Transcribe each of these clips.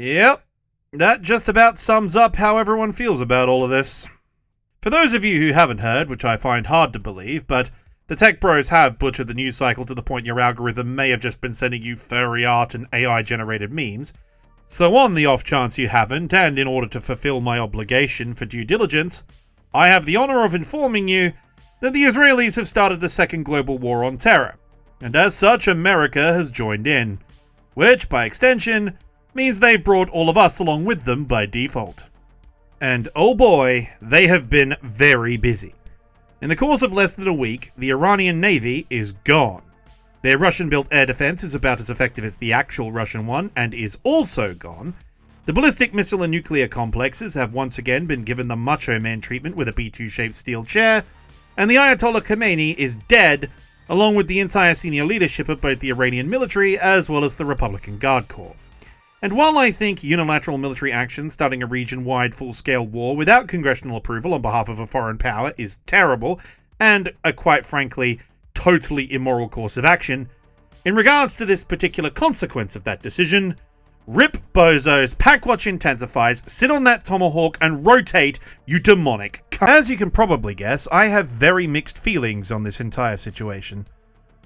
Yep, that just about sums up how everyone feels about all of this. For those of you who haven't heard, which I find hard to believe, but the tech bros have butchered the news cycle to the point your algorithm may have just been sending you furry art and AI-generated memes. So on the off chance you haven't, and in order to fulfill my obligation for due diligence, I have the honor of informing you that the Israelis have started the second global war on terror, and as such America has joined in, which, by extension, means they've brought all of us along with them by default. And oh boy, they have been very busy. In the course of less than a week, the Iranian Navy is gone. Their Russian-built air defense is about as effective as the actual Russian one, and is also gone. The ballistic missile and nuclear complexes have once again been given the Macho Man treatment with a B2-shaped steel chair, and the Ayatollah Khomeini is dead, along with the entire senior leadership of both the Iranian military as well as the Republican Guard Corps. And while I think unilateral military action starting a region-wide full-scale war without congressional approval on behalf of a foreign power is terrible, and a quite frankly, totally immoral course of action, in regards to this particular consequence of that decision, rip bozos, packwatch intensifies, sit on that tomahawk and rotate, you demonic cunt. As you can probably guess, I have very mixed feelings on this entire situation.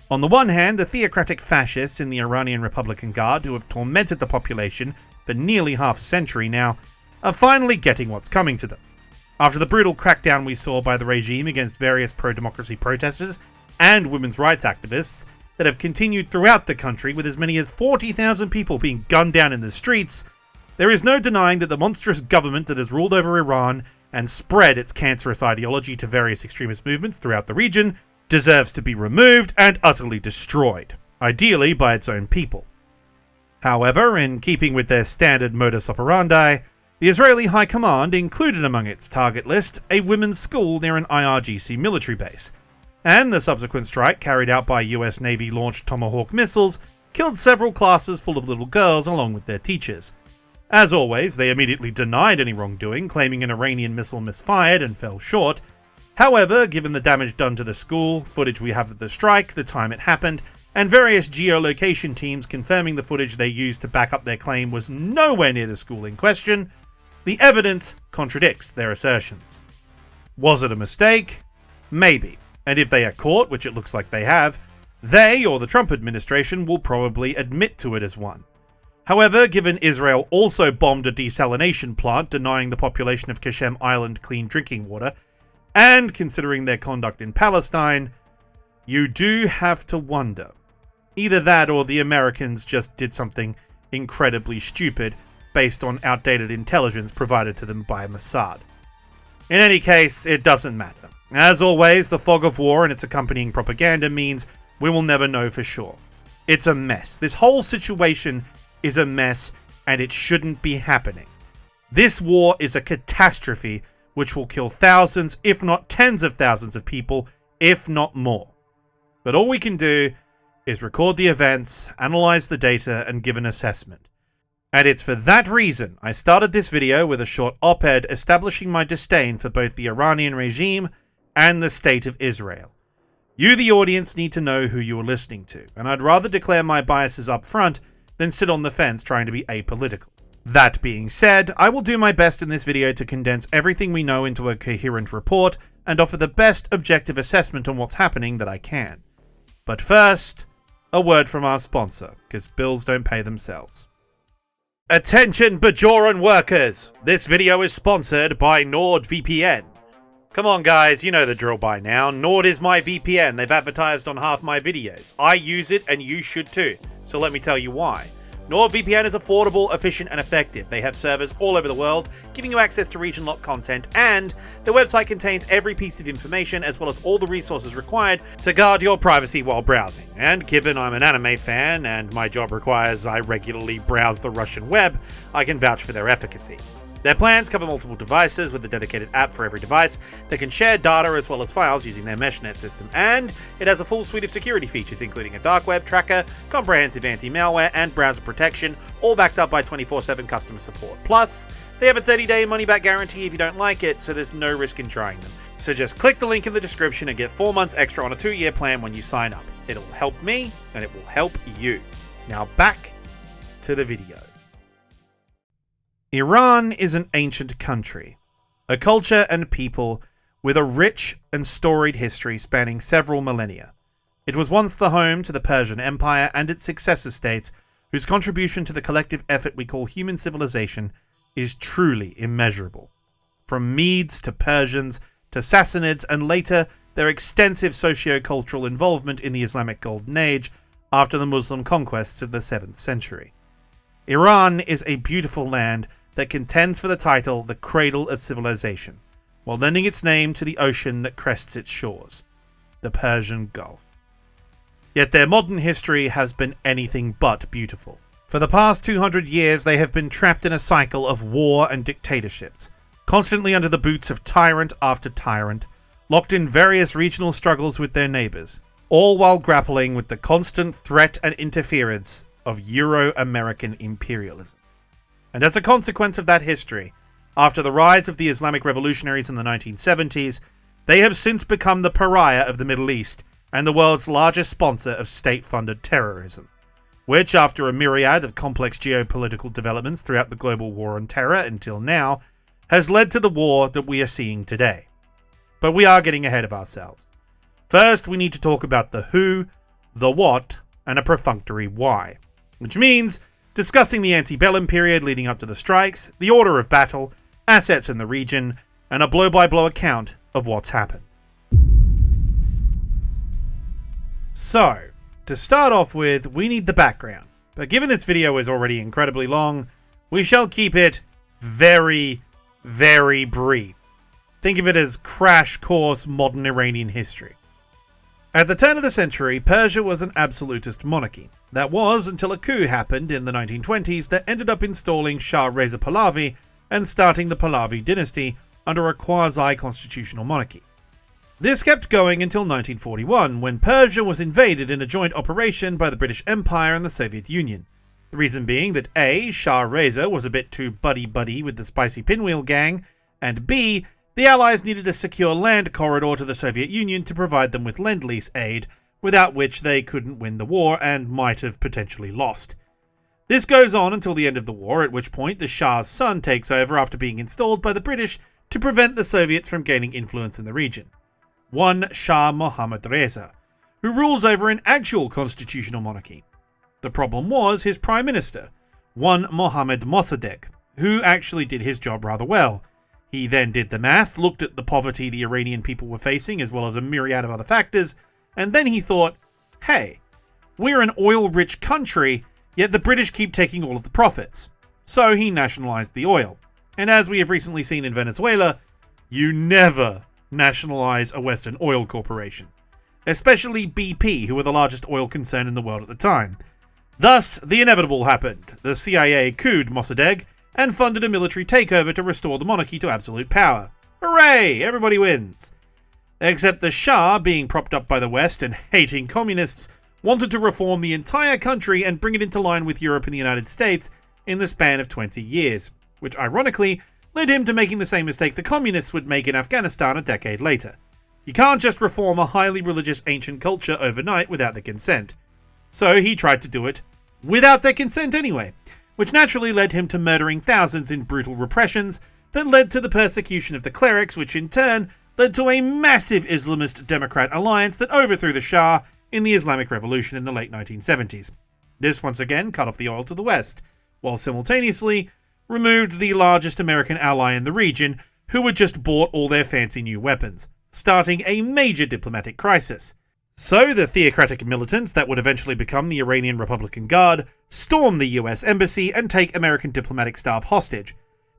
On the one hand, the theocratic fascists in the Iranian Republican Guard, who have tormented the population for nearly half a century now, are finally getting what's coming to them. After the brutal crackdown we saw by the regime against various pro-democracy protesters and women's rights activists that have continued throughout the country with as many as 40,000 people being gunned down in the streets, there is no denying that the monstrous government that has ruled over Iran and spread its cancerous ideology to various extremist movements throughout the region deserves to be removed and utterly destroyed, ideally by its own people. However, in keeping with their standard modus operandi, the Israeli High Command included among its target list a women's school near an IRGC military base, and the subsequent strike carried out by US Navy-launched Tomahawk missiles killed several classes full of little girls along with their teachers. As always, they immediately denied any wrongdoing, claiming an Iranian missile misfired and fell short. However, given the damage done to the school, footage we have of the strike, the time it happened, and various geolocation teams confirming the footage they used to back up their claim was nowhere near the school in question, the evidence contradicts their assertions. Was it a mistake? Maybe. And if they are caught, which it looks like they have, they, or the Trump administration, will probably admit to it as one. However, given Israel also bombed a desalination plant denying the population of Kashem Island clean drinking water, and considering their conduct in Palestine, you do have to wonder. Either that or the Americans just did something incredibly stupid based on outdated intelligence provided to them by Mossad. In any case, it doesn't matter. As always, the fog of war and its accompanying propaganda means we will never know for sure. It's a mess. This whole situation is a mess, and it shouldn't be happening. This war is a catastrophe which will kill thousands, if not tens of thousands of people, if not more. But all we can do is record the events, analyze the data, and give an assessment. And it's for that reason I started this video with a short op-ed establishing my disdain for both the Iranian regime and the State of Israel. You, the audience, need to know who you are listening to, and I'd rather declare my biases up front than sit on the fence trying to be apolitical. That being said, I will do my best in this video to condense everything we know into a coherent report and offer the best objective assessment on what's happening that I can. But first, a word from our sponsor, because bills don't pay themselves. Attention Bajoran workers! This video is sponsored by NordVPN. Come on guys, you know the drill by now. Nord is my VPN. They've advertised on half my videos. I use it and you should too. So let me tell you why. NordVPN is affordable, efficient, and effective. They have servers all over the world, giving you access to region-locked content, and their website contains every piece of information as well as all the resources required to guard your privacy while browsing. And given I'm an anime fan and my job requires I regularly browse the Russian web, I can vouch for their efficacy. Their plans cover multiple devices with a dedicated app for every device that can share data as well as files using their meshnet system, and it has a full suite of security features including a dark web tracker, comprehensive anti-malware, and browser protection, all backed up by 24/7 customer support. Plus, they have a 30-day money-back guarantee if you don't like it, so there's no risk in trying them. So just click the link in the description and get 4 months extra on a 2-year plan when you sign up. It'll help me, and it will help you. Now back to the video. Iran is an ancient country, a culture and people with a rich and storied history spanning several millennia. It was once the home to the Persian Empire and its successor states, whose contribution to the collective effort we call human civilization is truly immeasurable. From Medes to Persians to Sassanids and later their extensive socio-cultural involvement in the Islamic Golden Age after the Muslim conquests of the 7th century. Iran is a beautiful land that contends for the title the Cradle of Civilization, while lending its name to the ocean that crests its shores, the Persian Gulf. Yet their modern history has been anything but beautiful. For the past 200 years they have been trapped in a cycle of war and dictatorships, constantly under the boots of tyrant after tyrant, locked in various regional struggles with their neighbours, all while grappling with the constant threat and interference of Euro-American imperialism. And as a consequence of that history, after the rise of the Islamic revolutionaries in the 1970s, they have since become the pariah of the Middle East and the world's largest sponsor of state-funded terrorism, which, after a myriad of complex geopolitical developments throughout the global war on terror until now, has led to the war that we are seeing today. But we are getting ahead of ourselves. First, we need to talk about the who, the what, and a perfunctory why, which means discussing the antebellum period leading up to the strikes, the order of battle, assets in the region, and a blow-by-blow account of what's happened. So, to start off with, we need the background, but given this video is already incredibly long, we shall keep it very, very brief. Think of it as crash course modern Iranian history. At the turn of the century, Persia was an absolutist monarchy. That was until a coup happened in the 1920s that ended up installing Shah Reza Pahlavi and starting the Pahlavi dynasty under a quasi-constitutional monarchy. This kept going until 1941, when Persia was invaded in a joint operation by the British Empire and the Soviet Union. The reason being that A, Shah Reza was a bit too buddy-buddy with the spicy pinwheel gang, and B, the Allies needed a secure land corridor to the Soviet Union to provide them with Lend-Lease aid, without which they couldn't win the war and might have potentially lost. This goes on until the end of the war, at which point the Shah's son takes over after being installed by the British to prevent the Soviets from gaining influence in the region. One Shah Mohammad Reza, who rules over an actual constitutional monarchy. The problem was his prime minister, one Mohammad Mossadegh, who actually did his job rather well. He then did the math, looked at the poverty the Iranian people were facing as well as a myriad of other factors, and then he thought, hey, we're an oil-rich country, yet the British keep taking all of the profits. So he nationalized the oil. And as we have recently seen in Venezuela, you never nationalize a Western oil corporation, especially BP, who were the largest oil concern in the world at the time. Thus, the inevitable happened. The CIA couped Mossadegh and funded a military takeover to restore the monarchy to absolute power. Hooray! Everybody wins. Except the Shah, being propped up by the West and hating communists, wanted to reform the entire country and bring it into line with Europe and the United States in the span of 20 years, which ironically led him to making the same mistake the communists would make in Afghanistan a decade later. You can't just reform a highly religious ancient culture overnight without their consent. So he tried to do it without their consent anyway, which naturally led him to murdering thousands in brutal repressions that led to the persecution of the clerics, which in turn led to a massive Islamist Democrat alliance that overthrew the Shah in the Islamic Revolution in the late 1970s. This once again cut off the oil to the West, while simultaneously removed the largest American ally in the region, who had just bought all their fancy new weapons, starting a major diplomatic crisis. So the theocratic militants that would eventually become the Iranian Republican Guard storm the US embassy and take American diplomatic staff hostage.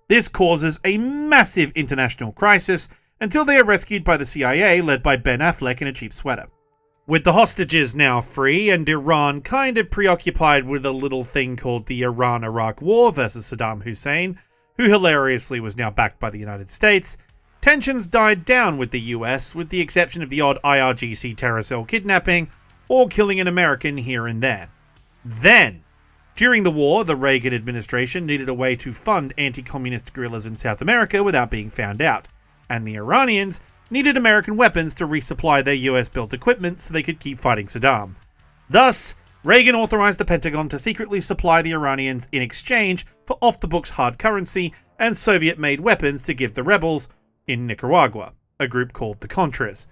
This causes a massive international crisis until they are rescued by the CIA, led by Ben Affleck in a cheap sweater. With the hostages now free and Iran kind of preoccupied with a little thing called the Iran-Iraq War versus Saddam Hussein, who hilariously was now backed by the United States, tensions died down with the US, with the exception of the odd IRGC terror cell kidnapping or killing an American here and there. Then, during the war, the Reagan administration needed a way to fund anti-communist guerrillas in South America without being found out, and the Iranians needed American weapons to resupply their US-built equipment so they could keep fighting Saddam. Thus, Reagan authorized the Pentagon to secretly supply the Iranians in exchange for off-the-books hard currency and Soviet-made weapons to give the rebels in Nicaragua, a group called the Contras.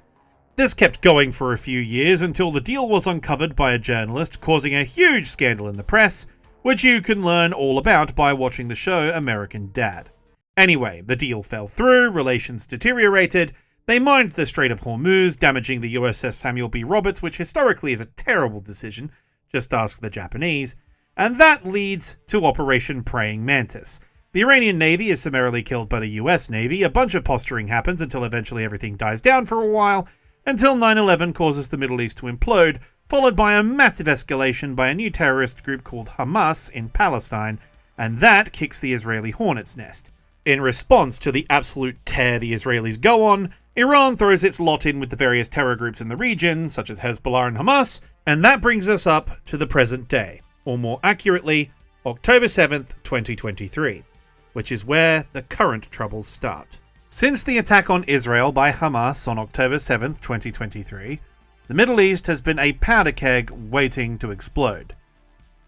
This kept going for a few years until the deal was uncovered by a journalist, causing a huge scandal in the press, which you can learn all about by watching the show American Dad. Anyway, the deal fell through, relations deteriorated, they mined the Strait of Hormuz, damaging the USS Samuel B. Roberts, which historically is a terrible decision, just ask the Japanese, and that leads to Operation Praying Mantis. The Iranian Navy is summarily killed by the US Navy, a bunch of posturing happens until eventually everything dies down for a while, until 9/11 causes the Middle East to implode, followed by a massive escalation by a new terrorist group called Hamas in Palestine, and that kicks the Israeli hornet's nest. In response to the absolute tear the Israelis go on, Iran throws its lot in with the various terror groups in the region, such as Hezbollah and Hamas, and that brings us up to the present day, or more accurately, October 7th, 2023, which is where the current troubles start. Since the attack on Israel by Hamas on October 7th, 2023, the Middle East has been a powder keg waiting to explode.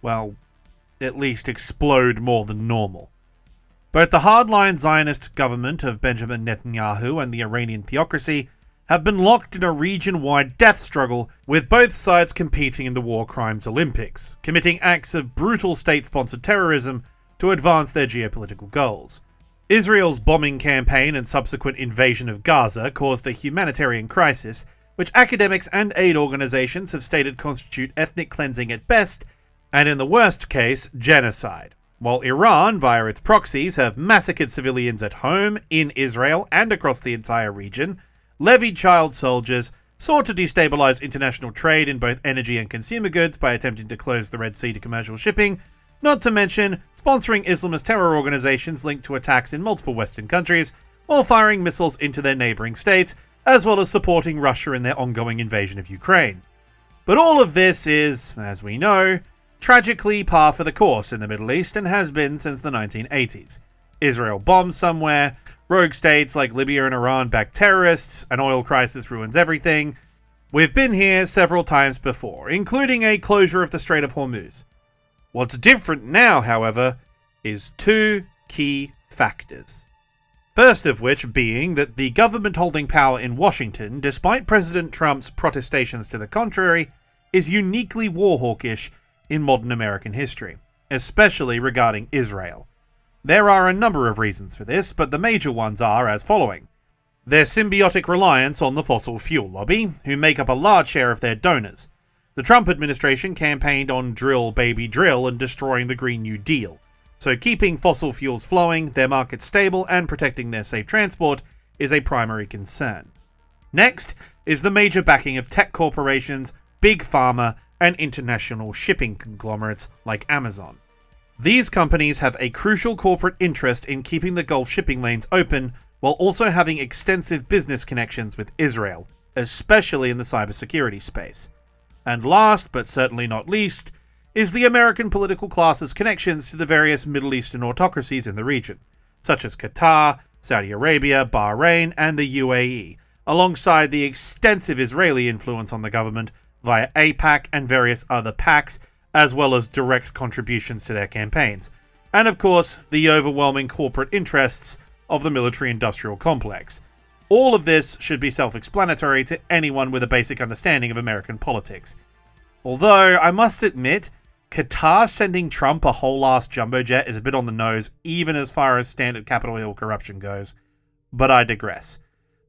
Well, at least explode more than normal. Both the hardline Zionist government of Benjamin Netanyahu and the Iranian theocracy have been locked in a region-wide death struggle, with both sides competing in the war crimes Olympics, committing acts of brutal state-sponsored terrorism to advance their geopolitical goals. Israel's bombing campaign and subsequent invasion of Gaza caused a humanitarian crisis, which academics and aid organizations have stated constitute ethnic cleansing at best, and in the worst case, genocide. While Iran, via its proxies, have massacred civilians at home, in Israel, and across the entire region, levied child soldiers, sought to destabilize international trade in both energy and consumer goods by attempting to close the Red Sea to commercial shipping, not to mention sponsoring Islamist terror organizations linked to attacks in multiple Western countries, while firing missiles into their neighboring states, as well as supporting Russia in their ongoing invasion of Ukraine. But all of this is, as we know, tragically par for the course in the Middle East and has been since the 1980s. Israel bombs somewhere, rogue states like Libya and Iran back terrorists, an oil crisis ruins everything. We've been here several times before, including a closure of the Strait of Hormuz. What's different now, however, is two key factors. First of which being that the government holding power in Washington, despite President Trump's protestations to the contrary, is uniquely war-hawkish in modern American history, especially regarding Israel. There are a number of reasons for this, but the major ones are as following. Their symbiotic reliance on the fossil fuel lobby, who make up a large share of their donors. The Trump administration campaigned on drill baby drill and destroying the Green New Deal, so keeping fossil fuels flowing, their markets stable, and protecting their safe transport is a primary concern. Next is the major backing of tech corporations, big pharma, and international shipping conglomerates like Amazon. These companies have a crucial corporate interest in keeping the Gulf shipping lanes open, while also having extensive business connections with Israel, especially in the cybersecurity space. And last, but certainly not least, is the American political class's connections to the various Middle Eastern autocracies in the region, such as Qatar, Saudi Arabia, Bahrain, and the UAE, alongside the extensive Israeli influence on the government via AIPAC and various other PACs, as well as direct contributions to their campaigns, and of course, the overwhelming corporate interests of the military-industrial complex. All of this should be self-explanatory to anyone with a basic understanding of American politics. Although, I must admit, Qatar sending Trump a whole-ass jumbo jet is a bit on the nose, even as far as standard Capitol Hill corruption goes. But I digress.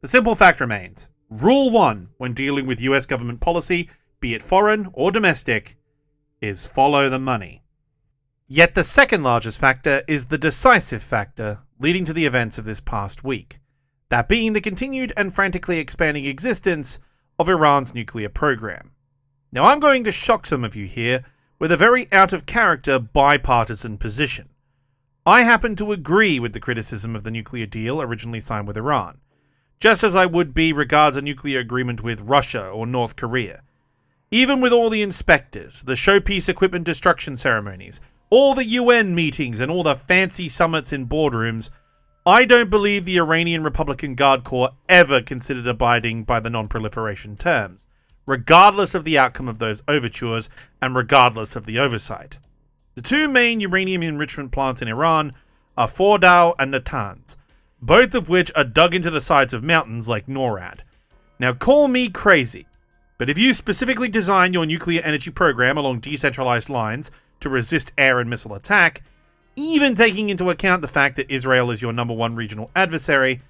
The simple fact remains, Rule 1 when dealing with US government policy, be it foreign or domestic, is follow the money. Yet the second largest factor is the decisive factor leading to the events of this past week. That being the continued and frantically expanding existence of Iran's nuclear program. Now I'm going to shock some of you here with a very out-of-character bipartisan position. I happen to agree with the criticism of the nuclear deal originally signed with Iran, just as I would be regards a nuclear agreement with Russia or North Korea. Even with all the inspectors, the showpiece equipment destruction ceremonies, all the UN meetings and all the fancy summits in boardrooms, I don't believe the Iranian Republican Guard Corps ever considered abiding by the non-proliferation terms. regardless of the outcome of those overtures and regardless of the oversight. The two main uranium enrichment plants in Iran are Fordow and Natanz, both of which are dug into the sides of mountains like NORAD. Now call me crazy, but if you specifically design your nuclear energy program along decentralized lines to resist air and missile attack, even taking into account the fact that Israel is your number one regional adversary,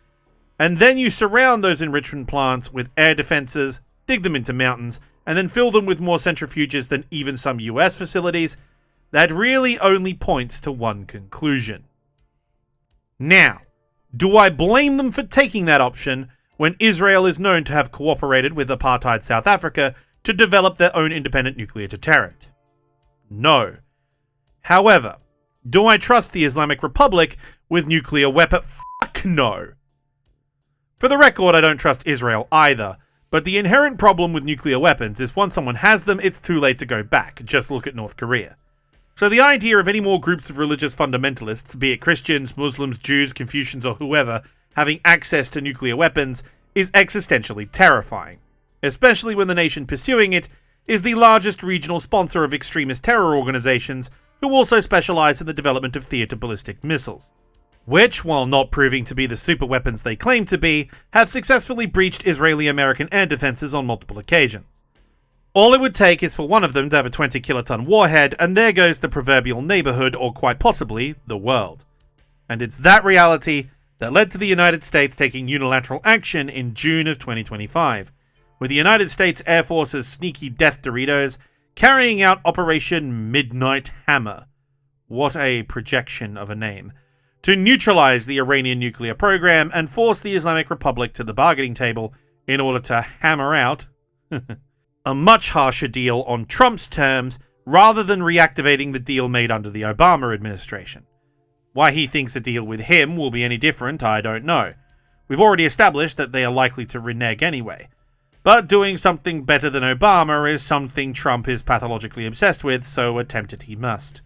and then you surround those enrichment plants with air defenses, dig them into mountains, and then fill them with more centrifuges than even some US facilities, that really only points to one conclusion. Now, do I blame them for taking that option when Israel is known to have cooperated with apartheid South Africa to develop their own independent nuclear deterrent? No. However, do I trust the Islamic Republic with nuclear weapons? Fuck no. For the record, I don't trust Israel either, but the inherent problem with nuclear weapons is once someone has them, it's too late to go back. Just look at North Korea. So the idea of any more groups of religious fundamentalists, be it Christians, Muslims, Jews, Confucians, or whoever, having access to nuclear weapons is existentially terrifying, especially when the nation pursuing it is the largest regional sponsor of extremist terror organizations who also specialize in the development of theater-ballistic missiles, which, while not proving to be the superweapons they claim to be, have successfully breached Israeli-American air defenses on multiple occasions. All it would take is for one of them to have a 20-kiloton warhead, and there goes the proverbial neighborhood, or quite possibly, the world. And it's that reality that led to the United States taking unilateral action in June of 2025, with the United States Air Force's sneaky death Doritos carrying out Operation Midnight Hammer. What a projection of a name. To neutralize the Iranian nuclear program and force the Islamic Republic to the bargaining table in order to hammer out a much harsher deal on Trump's terms rather than reactivating the deal made under the Obama administration. Why he thinks a deal with him will be any different, I don't know. We've already established that they are likely to renege anyway. But doing something better than Obama is something Trump is pathologically obsessed with, so attempt it he must.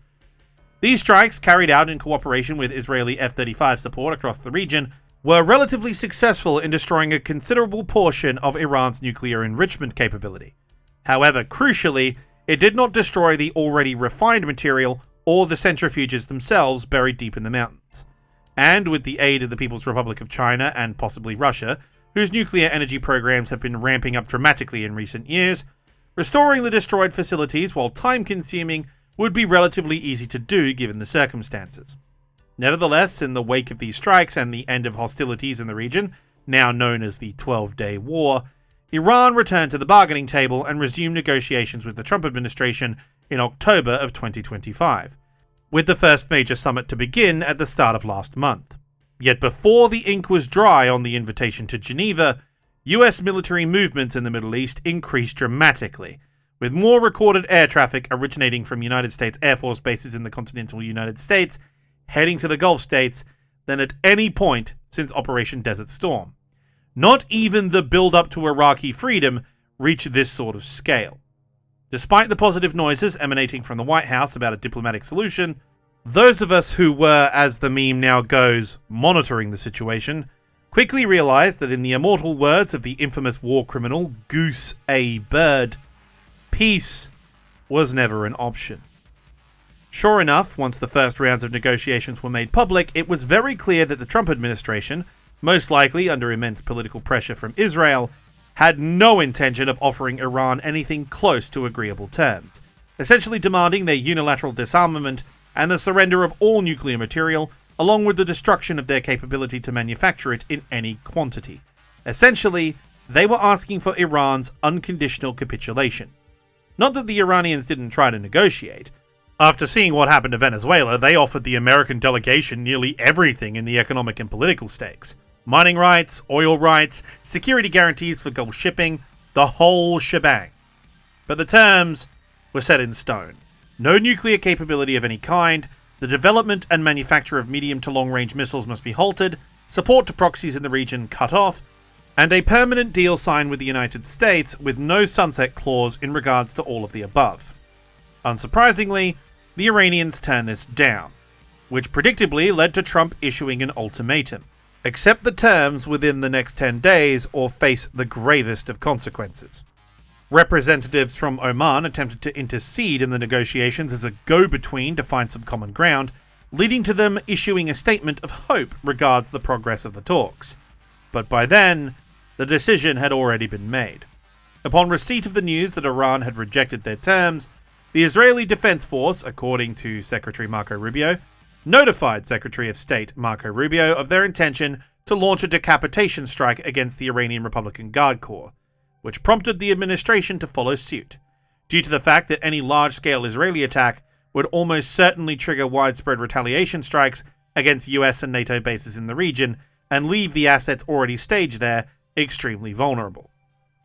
These strikes, carried out in cooperation with Israeli F-35 support across the region, were relatively successful in destroying a considerable portion of Iran's nuclear enrichment capability. However, crucially, it did not destroy the already refined material or the centrifuges themselves buried deep in the mountains. And with the aid of the People's Republic of China and possibly Russia, whose nuclear energy programs have been ramping up dramatically in recent years, restoring the destroyed facilities, while time-consuming, would be relatively easy to do given the circumstances. Nevertheless, in the wake of these strikes and the end of hostilities in the region, now known as the 12-Day War, Iran returned to the bargaining table and resumed negotiations with the Trump administration in October of 2025, with the first major summit to begin at the start of last month. Yet before the ink was dry on the invitation to Geneva, US military movements in the Middle East increased dramatically, with more recorded air traffic originating from United States Air Force bases in the continental United States heading to the Gulf states than at any point since Operation Desert Storm. Not even the build-up to Iraqi freedom reached this sort of scale. Despite the positive noises emanating from the White House about a diplomatic solution, those of us who were, as the meme now goes, monitoring the situation, quickly realized that in the immortal words of the infamous war criminal Goose A. Bird, peace was never an option. Sure enough, once the first rounds of negotiations were made public, it was very clear that the Trump administration, most likely under immense political pressure from Israel, had no intention of offering Iran anything close to agreeable terms, essentially demanding their unilateral disarmament and the surrender of all nuclear material, along with the destruction of their capability to manufacture it in any quantity. Essentially, they were asking for Iran's unconditional capitulation. Not that the Iranians didn't try to negotiate. After seeing what happened to Venezuela, they offered the American delegation nearly everything in the economic and political stakes. Mining rights, oil rights, security guarantees for Gulf shipping, the whole shebang. But the terms were set in stone. No nuclear capability of any kind, the development and manufacture of medium to long-range missiles must be halted, support to proxies in the region cut off, and a permanent deal signed with the United States with no sunset clause in regards to all of the above. Unsurprisingly, the Iranians turned this down, which predictably led to Trump issuing an ultimatum. Accept the terms within the next 10 days or face the gravest of consequences. Representatives from Oman attempted to intercede in the negotiations as a go-between to find some common ground, leading to them issuing a statement of hope regards the progress of the talks. But by then, the decision had already been made. Upon receipt of the news that Iran had rejected their terms, the Israeli Defense Force, according to Secretary Marco Rubio, notified Secretary of State Marco Rubio of their intention to launch a decapitation strike against the Iranian Republican Guard Corps, which prompted the administration to follow suit, due to the fact that any large-scale Israeli attack would almost certainly trigger widespread retaliation strikes against US and NATO bases in the region and leave the assets already staged there extremely vulnerable.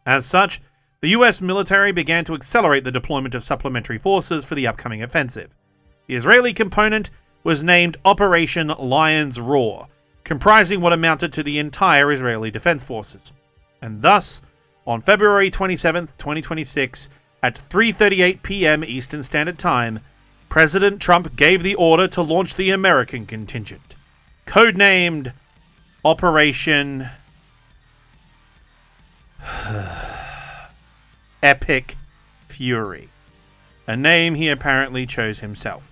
As such, the US military began to accelerate the deployment of supplementary forces for the upcoming offensive. The Israeli component was named Operation Lion's Roar, comprising what amounted to the entire Israeli Defense Forces. And thus, on February 27, 2026, at 3:38 p.m. Eastern Standard Time, President Trump gave the order to launch the American contingent, codenamed Operation Epic Fury, a name he apparently chose himself.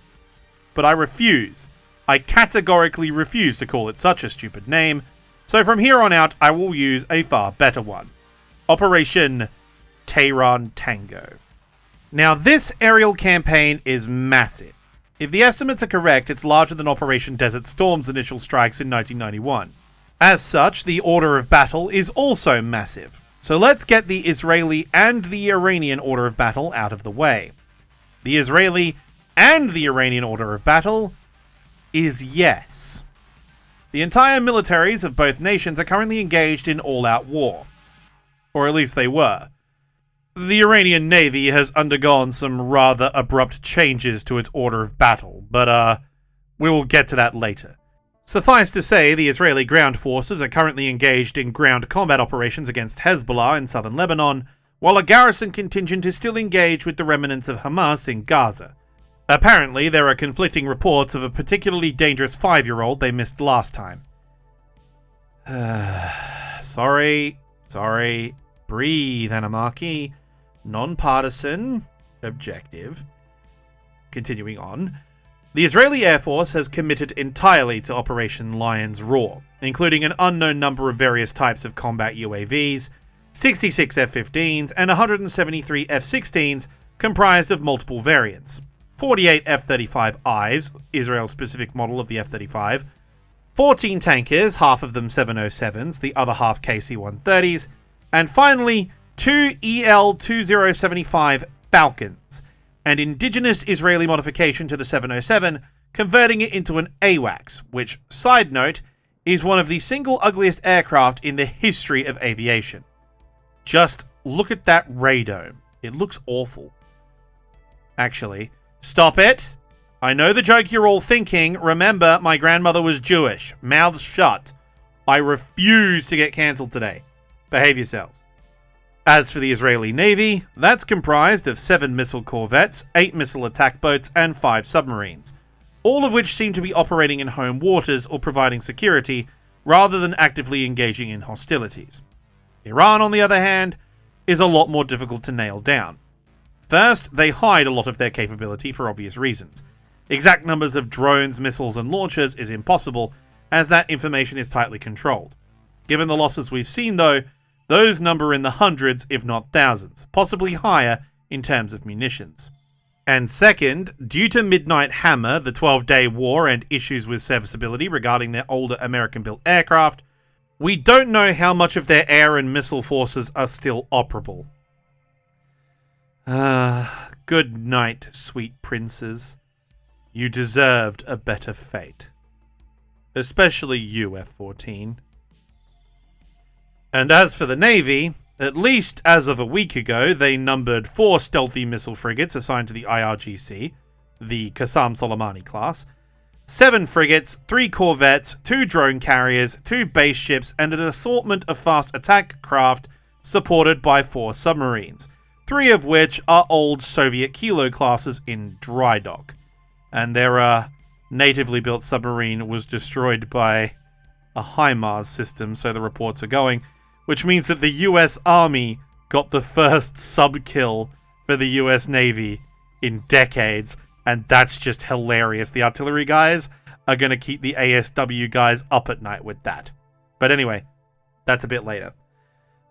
But I refuse. I categorically refuse to call it such a stupid name, so from here on out I will use a far better one. Operation Tehran Tango. Now this aerial campaign is massive. If the estimates are correct, it's larger than Operation Desert Storm's initial strikes in 1991. As such, the order of battle is also massive. So let's get the Israeli and the Iranian order of battle out of the way. The Israeli and the Iranian order of battle is yes. The entire militaries of both nations are currently engaged in all-out war. Or at least they were. The Iranian Navy has undergone some rather abrupt changes to its order of battle, but we will get to that later. Suffice to say, the Israeli ground forces are currently engaged in ground combat operations against Hezbollah in southern Lebanon, while a garrison contingent is still engaged with the remnants of Hamas in Gaza. Apparently, there are conflicting reports of a particularly dangerous 5-year-old they missed last time. Sorry. Breathe, Anamaki. Non-partisan. Objective. Continuing on. The Israeli Air Force has committed entirely to Operation Lion's Roar, including an unknown number of various types of combat UAVs, 66 F-15s, and 173 F-16s comprised of multiple variants. 48 F-35Is, Israel's specific model of the F-35, 14 tankers, half of them 707s, the other half KC-130s, and finally, 2 EL-2075 Falcons, an indigenous Israeli modification to the 707, converting it into an AWACS, which, side note, is one of the single ugliest aircraft in the history of aviation. Just look at that radome. It looks awful. Actually, stop it! I know the joke you're all thinking. Remember, my grandmother was Jewish. Mouths shut. I refuse to get cancelled today. Behave yourselves. As for the Israeli Navy, that's comprised of 7 missile corvettes, 8 missile attack boats, and 5 submarines, all of which seem to be operating in home waters or providing security, rather than actively engaging in hostilities. Iran, on the other hand, is a lot more difficult to nail down. First, they hide a lot of their capability for obvious reasons. Exact numbers of drones, missiles, and launchers is impossible, as that information is tightly controlled. Given the losses we've seen, though, those number in the hundreds, if not thousands, possibly higher in terms of munitions. And second, due to Midnight Hammer, the 12-day war, and issues with serviceability regarding their older American-built aircraft, we don't know how much of their air and missile forces are still operable. Good night, sweet princes. You deserved a better fate. Especially you, F-14. And as for the Navy, at least as of a week ago, they numbered 4 stealthy missile frigates assigned to the IRGC, the Qassam Soleimani class, 7 frigates, 3 corvettes, 2 drone carriers, 2 base ships, and an assortment of fast attack craft supported by 4 submarines, 3 of which are old Soviet Kilo classes in dry dock. And their natively built submarine was destroyed by a HIMARS system, so the reports are going, which means that the US Army got the first sub-kill for the US Navy in decades, and that's just hilarious. The artillery guys are going to keep the ASW guys up at night with that. But anyway, that's a bit later.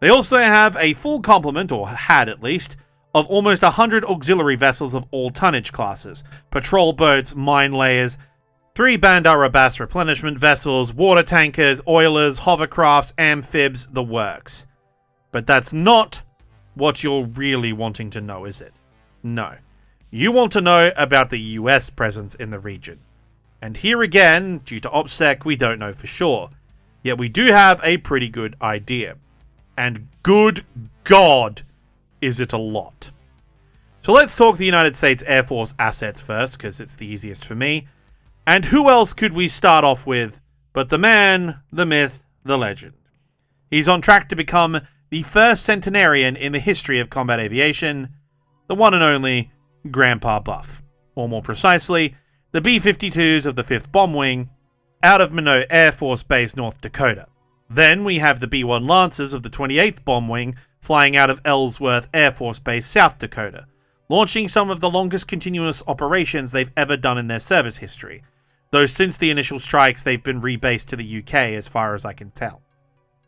They also have a full complement, or had at least, of almost 100 auxiliary vessels of all tonnage classes, patrol boats, mine layers, 3 Bandar Abbas replenishment vessels, water tankers, oilers, hovercrafts, amphibs, the works. But that's not what you're really wanting to know, is it? No. You want to know about the US presence in the region. And here again, due to OPSEC, we don't know for sure. Yet we do have a pretty good idea. And good God, is it a lot. So let's talk the United States Air Force assets first, because it's the easiest for me. And who else could we start off with but the man, the myth, the legend? He's on track to become the first centenarian in the history of combat aviation, the one and only Grandpa Buff. Or more precisely, the B-52s of the 5th Bomb Wing out of Minot Air Force Base, North Dakota. Then we have the B-1 Lancers of the 28th Bomb Wing flying out of Ellsworth Air Force Base, South Dakota, launching some of the longest continuous operations they've ever done in their service history, though since the initial strikes they've been rebased to the UK as far as I can tell.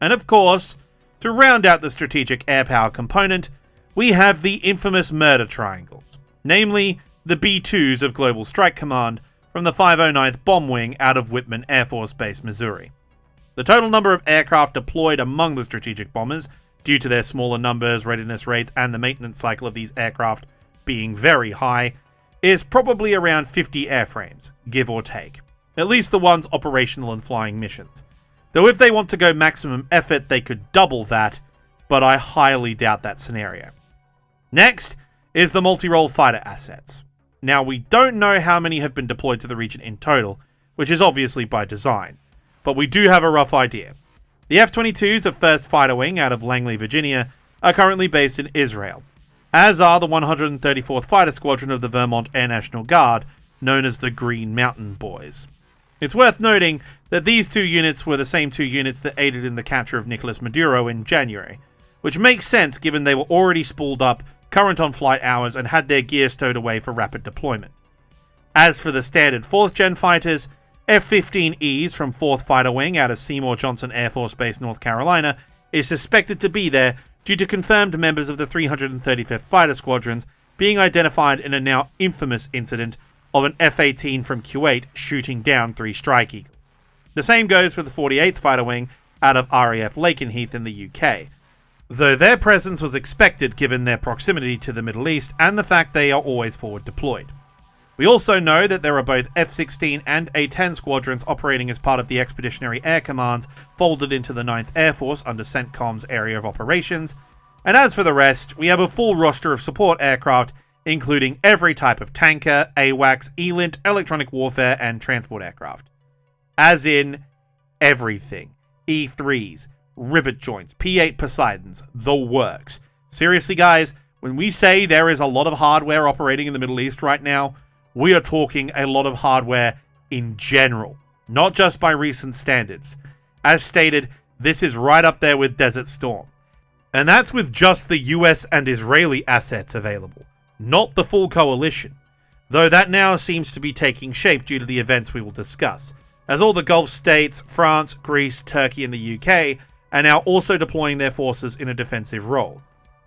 And of course, to round out the strategic air power component, we have the infamous murder triangles, namely the B-2s of Global Strike Command from the 509th Bomb Wing out of Whitman Air Force Base, Missouri. The total number of aircraft deployed among the strategic bombers, due to their smaller numbers, readiness rates, and the maintenance cycle of these aircraft being very high, is probably around 50 airframes, give or take. At least the ones operational and flying missions. Though if they want to go maximum effort, they could double that, but I highly doubt that scenario. Next is the multi-role fighter assets. Now, we don't know how many have been deployed to the region in total, which is obviously by design, but we do have a rough idea. The F-22s of 1st Fighter Wing out of Langley, Virginia, are currently based in Israel, as are the 134th Fighter Squadron of the Vermont Air National Guard, known as the Green Mountain Boys. It's worth noting that these two units were the same two units that aided in the capture of Nicolas Maduro in January, which makes sense given they were already spooled up, current on flight hours, and had their gear stowed away for rapid deployment. As for the standard 4th Gen fighters, F-15Es from 4th Fighter Wing out of Seymour Johnson Air Force Base, North Carolina, is suspected to be there due to confirmed members of the 335th Fighter Squadrons being identified in a now infamous incident of an F-18 from Kuwait shooting down 3 Strike Eagles. The same goes for the 48th Fighter Wing out of RAF Lakenheath in the UK, though their presence was expected given their proximity to the Middle East and the fact they are always forward deployed. We also know that there are both F-16 and A-10 squadrons operating as part of the Expeditionary Air Commands folded into the 9th Air Force under CENTCOM's area of operations, and as for the rest, we have a full roster of support aircraft including every type of tanker, AWACS, ELINT, electronic warfare, and transport aircraft. As in, everything. E-3s, rivet joints, P-8 Poseidons, the works. Seriously guys, when we say there is a lot of hardware operating in the Middle East right now, we are talking a lot of hardware in general, not just by recent standards. As stated, this is right up there with Desert Storm. And that's with just the US and Israeli assets available, not the full coalition. Though that now seems to be taking shape due to the events we will discuss, as all the Gulf states, France, Greece, Turkey, and the UK are now also deploying their forces in a defensive role.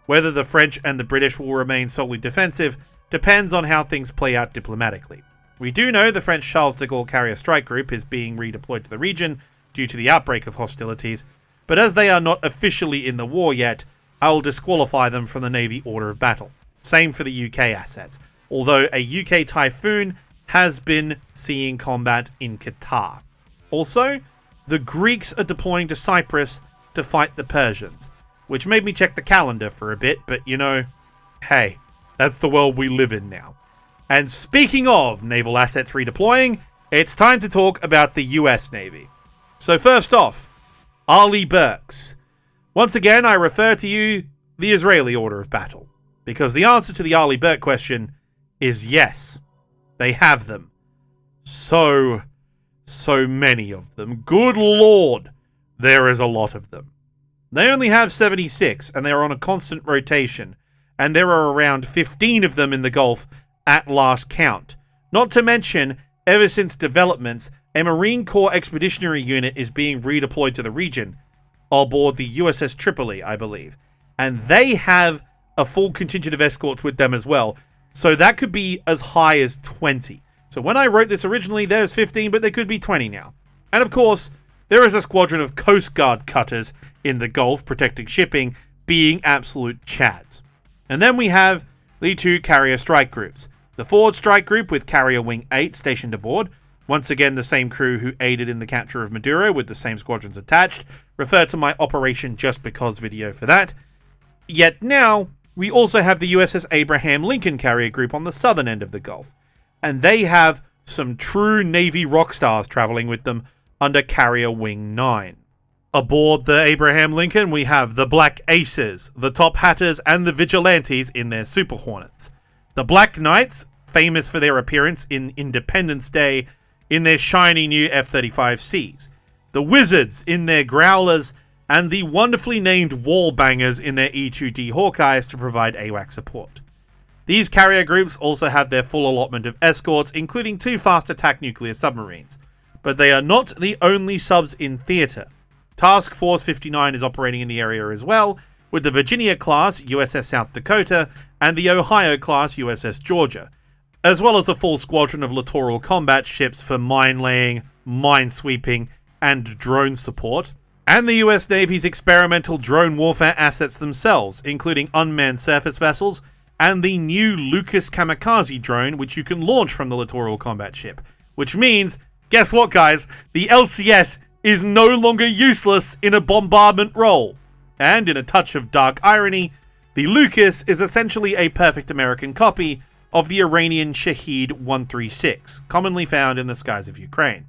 Whether the French and the British will remain solely defensive depends on how things play out diplomatically. We do know the French Charles de Gaulle Carrier Strike Group is being redeployed to the region due to the outbreak of hostilities, but as they are not officially in the war yet, I will disqualify them from the Navy Order of Battle. Same for the UK assets, although a UK Typhoon has been seeing combat in Qatar. Also, the Greeks are deploying to Cyprus to fight the Persians, which made me check the calendar for a bit, but you know, hey, that's the world we live in now. And speaking of naval assets redeploying, it's time to talk about the US Navy. So first off, Arleigh Burks. Once again, I refer to you the Israeli Order of Battle, because the answer to the Arleigh Burke question is yes. They have them. So many of them. Good lord, there is a lot of them. They only have 76, and they are on a constant rotation, and there are around 15 of them in the Gulf at last count. Not to mention, ever since developments, a Marine Corps expeditionary unit is being redeployed to the region, aboard the USS Tripoli, I believe. And they have a full contingent of escorts with them as well, so that could be as high as 20. So when I wrote this originally, there's 15, but there could be 20 now. And of course, there is a squadron of Coast Guard cutters in the Gulf protecting shipping, being absolute chads. And then we have the two carrier strike groups. The forward strike group with Carrier Wing 8 stationed aboard, once again the same crew who aided in the capture of Maduro with the same squadrons attached. Refer to my Operation Just Because video for that. Yet now, we also have the USS Abraham Lincoln carrier group on the southern end of the Gulf. And they have some true Navy rock stars traveling with them under Carrier Wing 9. Aboard the Abraham Lincoln, we have the Black Aces, the Top Hatters, and the Vigilantes in their Super Hornets. The Black Knights, famous for their appearance in Independence Day, in their shiny new F-35Cs. The Wizards in their Growlers, and the wonderfully named Wall Bangers in their E-2D Hawkeyes to provide AWAC support. These carrier groups also have their full allotment of escorts, including 2 fast attack nuclear submarines. But they are not the only subs in theatre. Task Force 59 is operating in the area as well, with the Virginia-class USS South Dakota and the Ohio-class USS Georgia, as well as a full squadron of littoral combat ships for mine-laying, mine-sweeping, and drone support, and the US Navy's experimental drone warfare assets themselves, including unmanned surface vessels, and the new Lucas Kamikaze drone, which you can launch from the littoral combat ship. Which means, guess what guys, the LCS is no longer useless in a bombardment role. And in a touch of dark irony, the Lucas is essentially a perfect American copy of the Iranian Shahed 136, commonly found in the skies of Ukraine.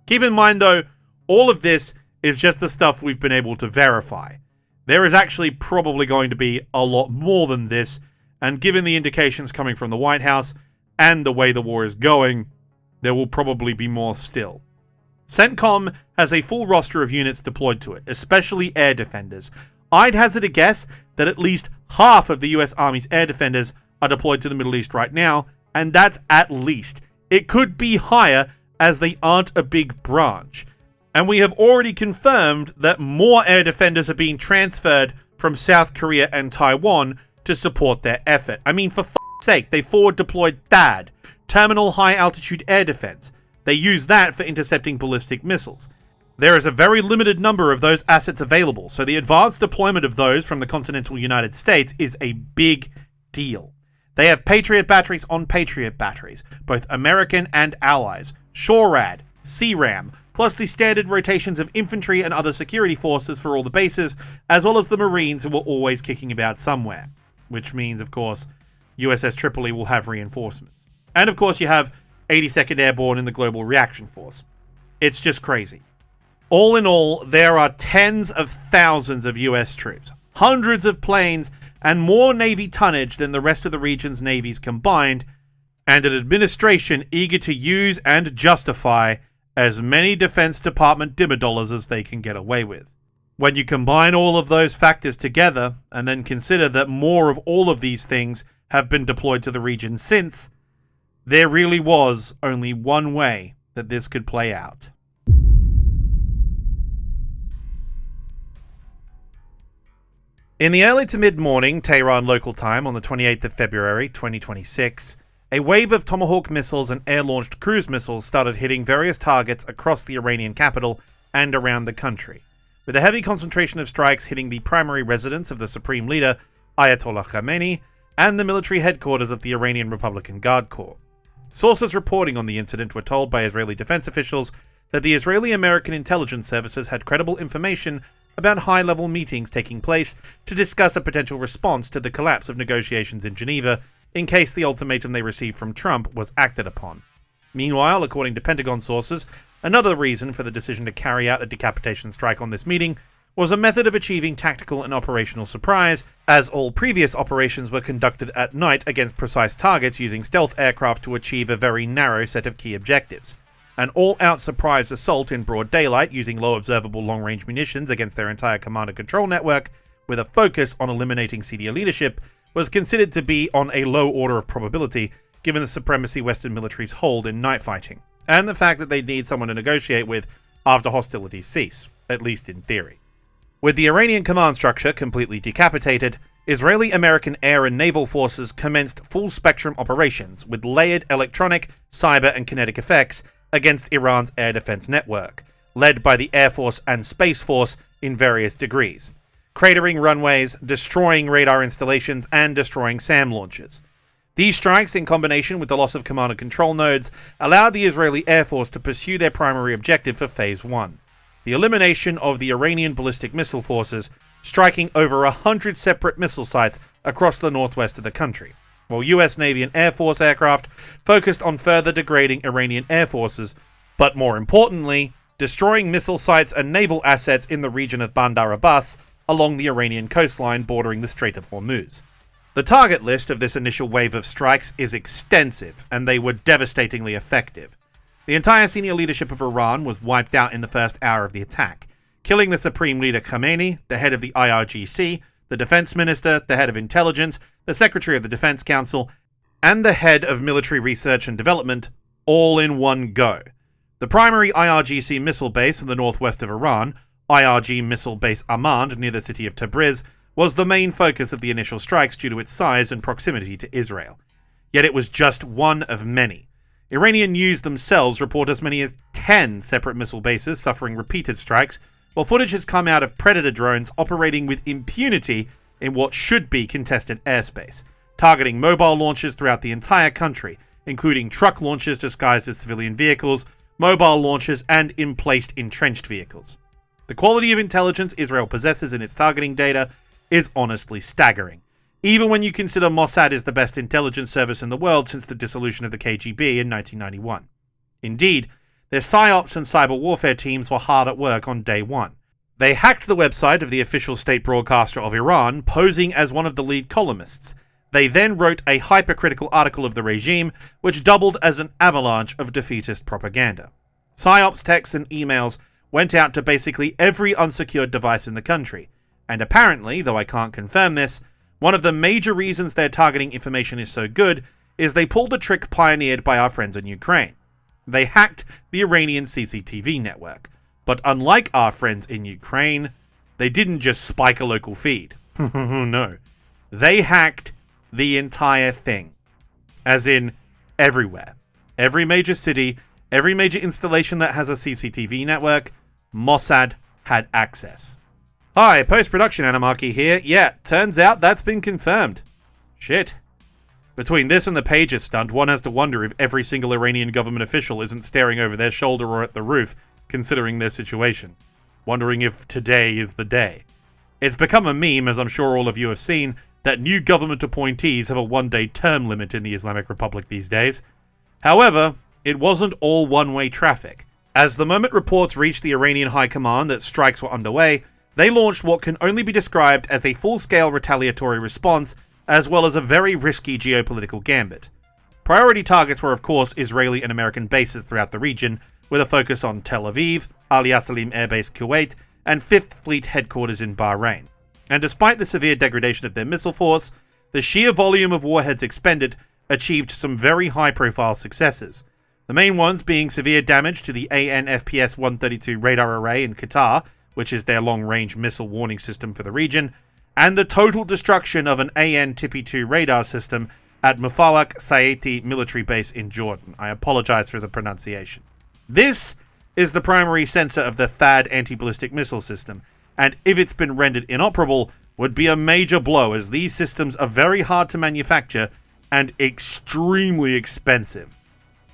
Keep in mind though, all of this is just the stuff we've been able to verify. There is actually probably going to be a lot more than this, and given the indications coming from the White House and the way the war is going, there will probably be more still. CENTCOM has a full roster of units deployed to it, especially air defenders. I'd hazard a guess that at least half of the US Army's air defenders are deployed to the Middle East right now, and that's at least. It could be higher as they aren't a big branch. And we have already confirmed that more air defenders are being transferred from South Korea and Taiwan to support their effort. I mean, for f***'s sake, they forward deployed THAAD, Terminal High Altitude Air Defense. They use that for intercepting ballistic missiles. There is a very limited number of those assets available, so the advanced deployment of those from the continental United States is a big deal. They have Patriot batteries on Patriot batteries, both American and allies, SHORAD, CRAM, plus the standard rotations of infantry and other security forces for all the bases, as well as the Marines who are always kicking about somewhere. Which means, of course, USS Tripoli will have reinforcements. And of course you have 82nd Airborne in the Global Reaction Force. It's just crazy. All in all, there are tens of thousands of US troops, hundreds of planes, and more Navy tonnage than the rest of the region's navies combined, and an administration eager to use and justify as many Defense Department dimmer dollars as they can get away with. When you combine all of those factors together, and then consider that more of all of these things have been deployed to the region since, there really was only one way that this could play out. In the early to mid-morning Tehran local time on the 28th of February 2026, a wave of Tomahawk missiles and air-launched cruise missiles started hitting various targets across the Iranian capital and around the country, with a heavy concentration of strikes hitting the primary residence of the Supreme Leader, Ayatollah Khamenei, and the military headquarters of the Iranian Republican Guard Corps. Sources reporting on the incident were told by Israeli defense officials that the Israeli-American intelligence services had credible information about high-level meetings taking place to discuss a potential response to the collapse of negotiations in Geneva in case the ultimatum they received from Trump was acted upon. Meanwhile, according to Pentagon sources, another reason for the decision to carry out a decapitation strike on this meeting was a method of achieving tactical and operational surprise, as all previous operations were conducted at night against precise targets using stealth aircraft to achieve a very narrow set of key objectives. An all-out surprise assault in broad daylight using low observable long-range munitions against their entire command and control network, with a focus on eliminating senior leadership, was considered to be on a low order of probability given the supremacy Western militaries hold in night fighting, and the fact that they'd need someone to negotiate with after hostilities cease, at least in theory. With the Iranian command structure completely decapitated, Israeli-American air and naval forces commenced full-spectrum operations with layered electronic, cyber and kinetic effects against Iran's air defense network, led by the Air Force and Space Force in various degrees, cratering runways, destroying radar installations, and destroying SAM launchers. These strikes, in combination with the loss of command and control nodes, allowed the Israeli Air Force to pursue their primary objective for Phase 1, the elimination of the Iranian ballistic missile forces, striking over 100 separate missile sites across the northwest of the country, while US Navy and Air Force aircraft focused on further degrading Iranian air forces, but more importantly, destroying missile sites and naval assets in the region of Bandar Abbas along the Iranian coastline bordering the Strait of Hormuz. The target list of this initial wave of strikes is extensive, and they were devastatingly effective. The entire senior leadership of Iran was wiped out in the first hour of the attack, killing the Supreme Leader Khamenei, the head of the IRGC, the Defense Minister, the head of Intelligence, the Secretary of the Defense Council, and the head of Military Research and Development, all in one go. The primary IRGC missile base in the northwest of Iran, IRG Missile Base Ahmad near the city of Tabriz, was the main focus of the initial strikes due to its size and proximity to Israel. Yet it was just one of many. Iranian news themselves report as many as 10 separate missile bases suffering repeated strikes, while footage has come out of Predator drones operating with impunity in what should be contested airspace, targeting mobile launchers throughout the entire country, including truck launchers disguised as civilian vehicles, mobile launchers, and emplaced entrenched vehicles. The quality of intelligence Israel possesses in its targeting data is honestly staggering, even when you consider Mossad is the best intelligence service in the world since the dissolution of the KGB in 1991. Indeed, their PSYOPs and cyber warfare teams were hard at work on day one. They hacked the website of the official state broadcaster of Iran, posing as one of the lead columnists. They then wrote a hypercritical article of the regime, which doubled as an avalanche of defeatist propaganda. PSYOPs texts and emails went out to basically every unsecured device in the country, and apparently, though I can't confirm this, one of the major reasons their targeting information is so good is they pulled a trick pioneered by our friends in Ukraine. They hacked the Iranian CCTV network, but unlike our friends in Ukraine, they didn't just spike a local feed. No. They hacked the entire thing. As in, everywhere. Every major city, every major installation that has a CCTV network, Mossad had access. Hi, post-production Animarchy here. Yeah, turns out that's been confirmed. Shit. Between this and the Pages stunt, one has to wonder if every single Iranian government official isn't staring over their shoulder or at the roof, considering their situation. Wondering if today is the day. It's become a meme, as I'm sure all of you have seen, that new government appointees have a one-day term limit in the Islamic Republic these days. However, it wasn't all one-way traffic. As the moment reports reached the Iranian High Command that strikes were underway, they launched what can only be described as a full-scale retaliatory response, as well as a very risky geopolitical gambit. Priority targets were of course Israeli and American bases throughout the region, with a focus on Tel Aviv, Ali Salim Air Base Kuwait, and 5th Fleet headquarters in Bahrain. And despite the severe degradation of their missile force, the sheer volume of warheads expended achieved some very high-profile successes. The main ones being severe damage to the AN/FPS-132 radar array in Qatar, which is their long-range missile warning system for the region, and the total destruction of an AN/TPY-2 radar system at Mufawak Saiti military base in Jordan. I apologize for the pronunciation. This is the primary sensor of the THAAD anti-ballistic missile system, and if it's been rendered inoperable, would be a major blow, as these systems are very hard to manufacture and extremely expensive.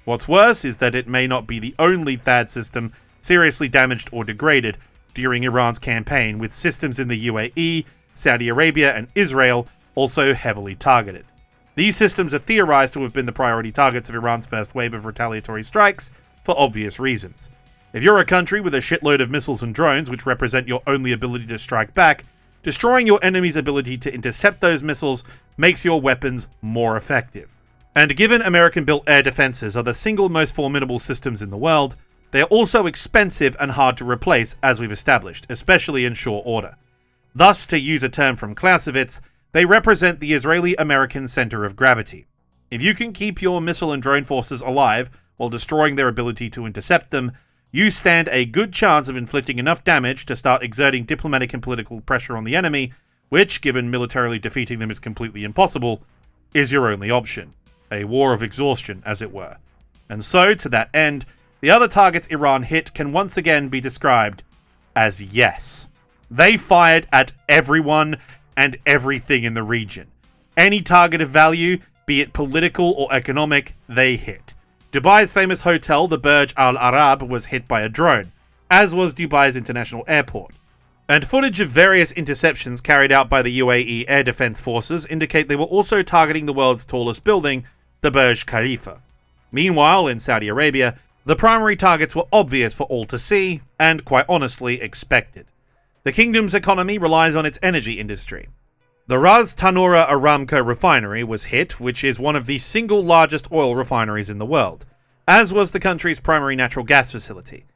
What's worse is that it may not be the only THAAD system seriously damaged or degraded during Iran's campaign, with systems in the UAE, Saudi Arabia, and Israel also heavily targeted. These systems are theorized to have been the priority targets of Iran's first wave of retaliatory strikes, for obvious reasons. If you're a country with a shitload of missiles and drones which represent your only ability to strike back, destroying your enemy's ability to intercept those missiles makes your weapons more effective. And given American-built air defenses are the single most formidable systems in the world, they are also expensive and hard to replace, as we've established, especially in short order. Thus, to use a term from Clausewitz, they represent the Israeli-American center of gravity. If you can keep your missile and drone forces alive while destroying their ability to intercept them, you stand a good chance of inflicting enough damage to start exerting diplomatic and political pressure on the enemy, which, given militarily defeating them is completely impossible, is your only option. A war of exhaustion, as it were. And so, to that end, the other targets Iran hit can once again be described as yes. They fired at everyone and everything in the region. Any target of value, be it political or economic, they hit. Dubai's famous hotel, the Burj Al Arab, was hit by a drone, as was Dubai's international airport. And footage of various interceptions carried out by the UAE Air Defense Forces indicate they were also targeting the world's tallest building, the Burj Khalifa. Meanwhile, in Saudi Arabia, the primary targets were obvious for all to see, and quite honestly expected. The kingdom's economy relies on its energy industry. The Ras Tanura Aramco refinery was hit, which is one of the single largest oil refineries in the world, as was the country's primary natural gas facility.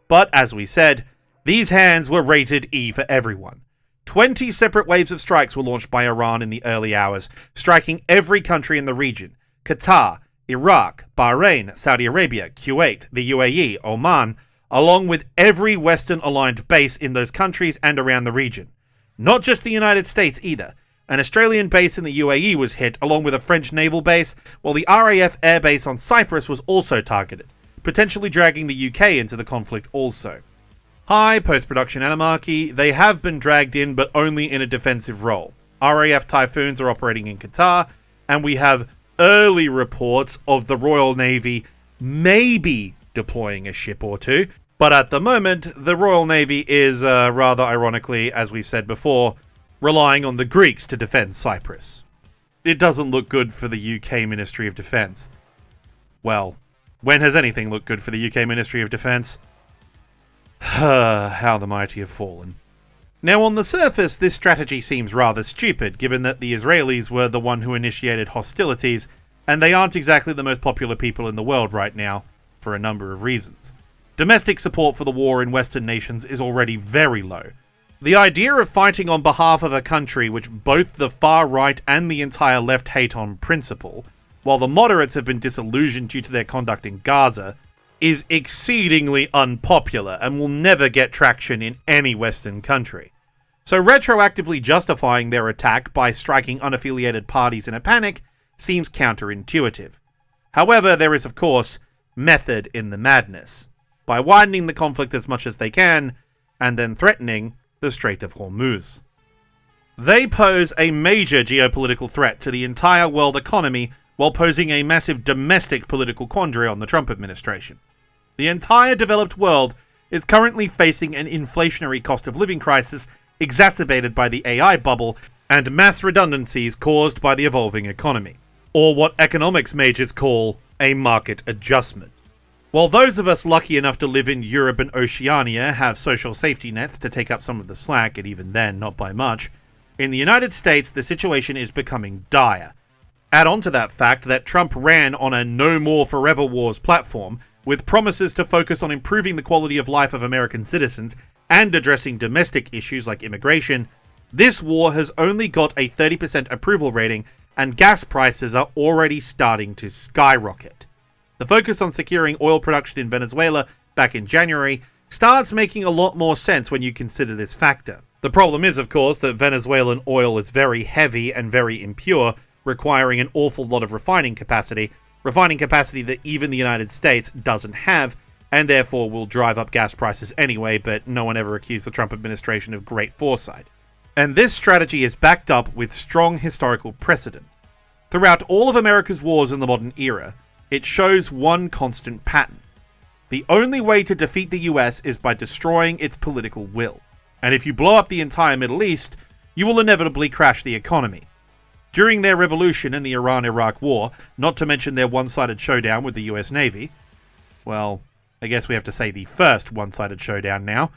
But, as we said, these hands were rated E for everyone. 20 separate waves of strikes were launched by Iran in the early hours, striking every country in the region: Qatar, Iraq, Bahrain, Saudi Arabia, Kuwait, the UAE, Oman, along with every Western-aligned base in those countries and around the region. Not just the United States either. An Australian base in the UAE was hit, along with a French naval base, while the RAF air base on Cyprus was also targeted, potentially dragging the UK into the conflict also. Hi, post-production Animarchy. They have been dragged in, but only in a defensive role. RAF Typhoons are operating in Qatar, and we have early reports of the Royal Navy maybe deploying a ship or two, but at the moment, the Royal Navy is, rather ironically, as we've said before, relying on the Greeks to defend Cyprus. It doesn't look good for the UK Ministry of Defence. Well, when has anything looked good for the UK Ministry of Defence? How the mighty have fallen. Now, on the surface, this strategy seems rather stupid, given that the Israelis were the one who initiated hostilities, and they aren't exactly the most popular people in the world right now, for a number of reasons. Domestic support for the war in Western nations is already very low. The idea of fighting on behalf of a country which both the far right and the entire left hate on principle, while the moderates have been disillusioned due to their conduct in Gaza, is exceedingly unpopular and will never get traction in any Western country. So retroactively justifying their attack by striking unaffiliated parties in a panic seems counterintuitive. However, there is of course method in the madness, by widening the conflict as much as they can, and then threatening the Strait of Hormuz. They pose a major geopolitical threat to the entire world economy while posing a massive domestic political quandary on the Trump administration. The entire developed world is currently facing an inflationary cost of living crisis exacerbated by the AI bubble and mass redundancies caused by the evolving economy, or what economics majors call a market adjustment. While those of us lucky enough to live in Europe and Oceania have social safety nets to take up some of the slack, and even then, not by much, in the United States the situation is becoming dire. Add on to that fact that Trump ran on a No More Forever Wars platform, with promises to focus on improving the quality of life of American citizens and addressing domestic issues like immigration. This war has only got a 30% approval rating, and gas prices are already starting to skyrocket. The focus on securing oil production in Venezuela back in January starts making a lot more sense when you consider this factor. The problem is, of course, that Venezuelan oil is very heavy and very impure, requiring an awful lot of refining capacity that even the United States doesn't have, and therefore will drive up gas prices anyway, but no one ever accused the Trump administration of great foresight. And this strategy is backed up with strong historical precedent. Throughout all of America's wars in the modern era, it shows one constant pattern. The only way to defeat the US is by destroying its political will. And if you blow up the entire Middle East, you will inevitably crash the economy. During their revolution in the Iran-Iraq War, not to mention their one-sided showdown with the US Navy, well, I guess we have to say the first one-sided showdown now,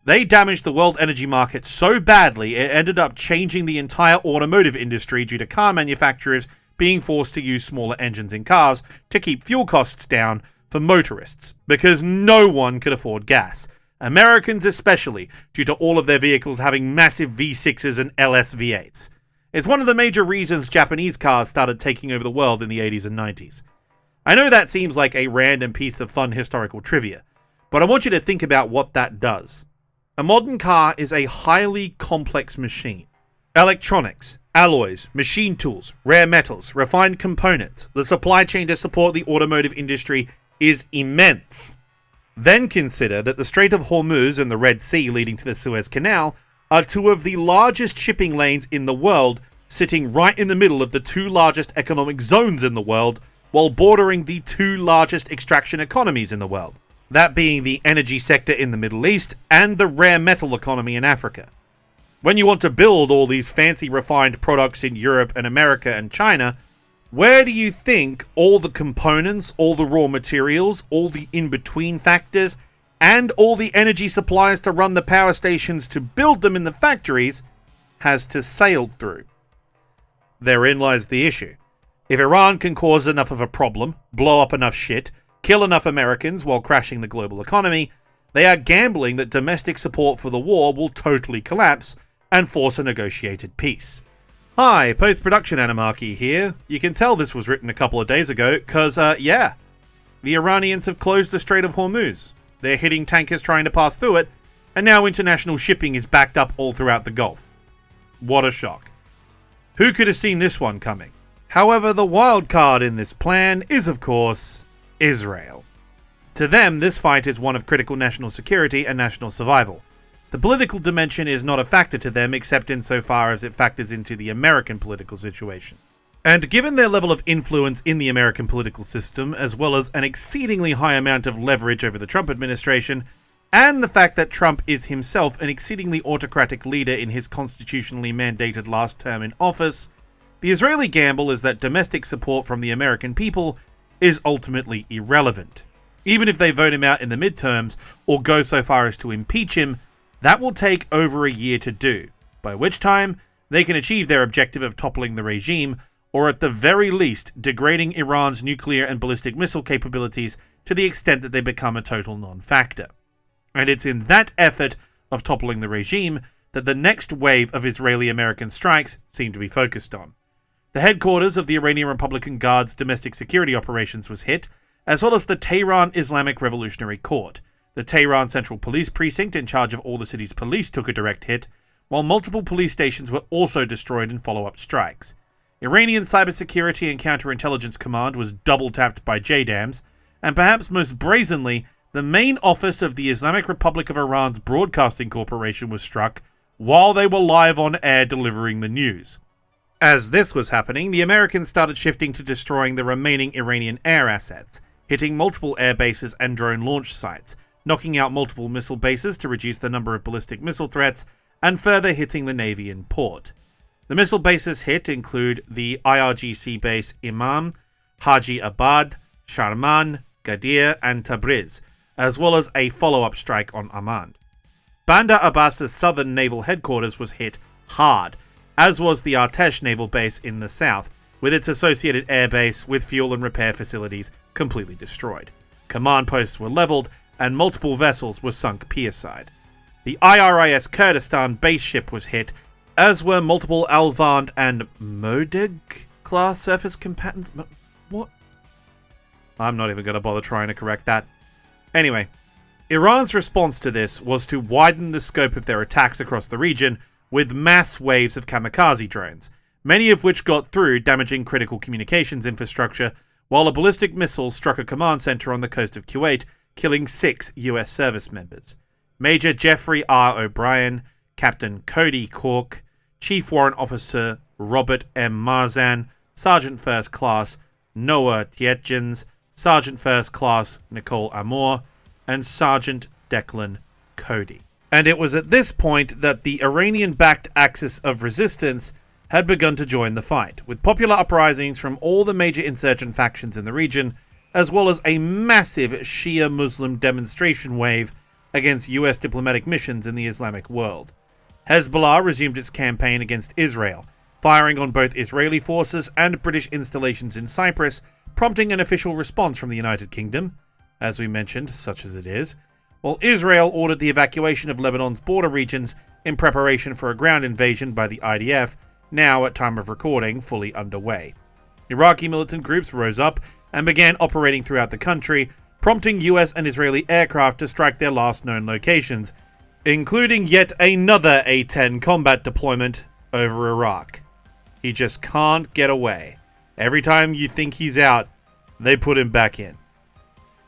they damaged the world energy market so badly it ended up changing the entire automotive industry due to car manufacturers being forced to use smaller engines in cars to keep fuel costs down for motorists, because no one could afford gas. Americans especially, due to all of their vehicles having massive V6s and LS V8s. It's one of the major reasons Japanese cars started taking over the world in the 80s and 90s. I know that seems like a random piece of fun historical trivia, but I want you to think about what that does. A modern car is a highly complex machine. Electronics, alloys, machine tools, rare metals, refined components, the supply chain to support the automotive industry is immense. Then consider that the Strait of Hormuz and the Red Sea leading to the Suez Canal are two of the largest shipping lanes in the world, sitting right in the middle of the two largest economic zones in the world, while bordering the two largest extraction economies in the world, that being the energy sector in the Middle East and the rare metal economy in Africa. When you want to build all these fancy refined products in Europe and America and China, where do you think all the components, all the raw materials, all the in-between factors, and all the energy supplies to run the power stations to build them in the factories has to sail through? Therein lies the issue. If Iran can cause enough of a problem, blow up enough shit, kill enough Americans while crashing the global economy, they are gambling that domestic support for the war will totally collapse and force a negotiated peace. Hi, post-production Animarchy here. You can tell this was written a couple of days ago, cause, the Iranians have closed the Strait of Hormuz. They're hitting tankers trying to pass through it, and now international shipping is backed up all throughout the Gulf. What a shock. Who could have seen this one coming? However, the wild card in this plan is, of course, Israel. To them, this fight is one of critical national security and national survival. The political dimension is not a factor to them except insofar as it factors into the American political situation. And given their level of influence in the American political system, as well as an exceedingly high amount of leverage over the Trump administration, and the fact that Trump is himself an exceedingly autocratic leader in his constitutionally mandated last term in office, the Israeli gamble is that domestic support from the American people is ultimately irrelevant. Even if they vote him out in the midterms, or go so far as to impeach him, that will take over a year to do, by which time they can achieve their objective of toppling the regime, or at the very least degrading Iran's nuclear and ballistic missile capabilities to the extent that they become a total non-factor. And it's in that effort of toppling the regime that the next wave of Israeli-American strikes seem to be focused on. The headquarters of the Iranian Republican Guard's domestic security operations was hit, as well as the Tehran Islamic Revolutionary Court. The Tehran Central Police Precinct, in charge of all the city's police, took a direct hit, while multiple police stations were also destroyed in follow-up strikes. Iranian Cybersecurity and Counterintelligence Command was double-tapped by JDAMs, and perhaps most brazenly, the main office of the Islamic Republic of Iran's Broadcasting Corporation was struck while they were live on air delivering the news. As this was happening, the Americans started shifting to destroying the remaining Iranian air assets, hitting multiple air bases and drone launch sites, knocking out multiple missile bases to reduce the number of ballistic missile threats, and further hitting the Navy in port. The missile bases hit include the IRGC base Imam, Haji Abad, Sharman, Gadir, and Tabriz, as well as a follow-up strike on Amman. Bandar Abbas's southern naval headquarters was hit hard, as was the Artesh naval base in the south, with its associated airbase with fuel and repair facilities completely destroyed. Command posts were leveled, and multiple vessels were sunk pierside. The IRIS Kurdistan base ship was hit, as were multiple Alvand and Modeg class surface combatants. What? I'm not even going to bother trying to correct that. Anyway, Iran's response to this was to widen the scope of their attacks across the region with mass waves of kamikaze drones, many of which got through, damaging critical communications infrastructure, while a ballistic missile struck a command center on the coast of Kuwait, killing 6 US service members. Major Jeffrey R. O'Brien, Captain Cody Cork, Chief Warrant Officer Robert M. Marzan, Sergeant First Class Noah Tietjens, Sergeant First Class Nicole Amour, and Sergeant Declan Cody. And it was at this point that the Iranian-backed axis of resistance had begun to join the fight, with popular uprisings from all the major insurgent factions in the region, as well as a massive Shia Muslim demonstration wave against US diplomatic missions in the Islamic world. Hezbollah resumed its campaign against Israel, firing on both Israeli forces and British installations in Cyprus, prompting an official response from the United Kingdom, as we mentioned, such as it is, while Israel ordered the evacuation of Lebanon's border regions in preparation for a ground invasion by the IDF, now at time of recording fully underway. Iraqi militant groups rose up and began operating throughout the country, prompting US and Israeli aircraft to strike their last known locations, including yet another A-10 combat deployment over Iraq. He just can't get away. Every time you think he's out, they put him back in.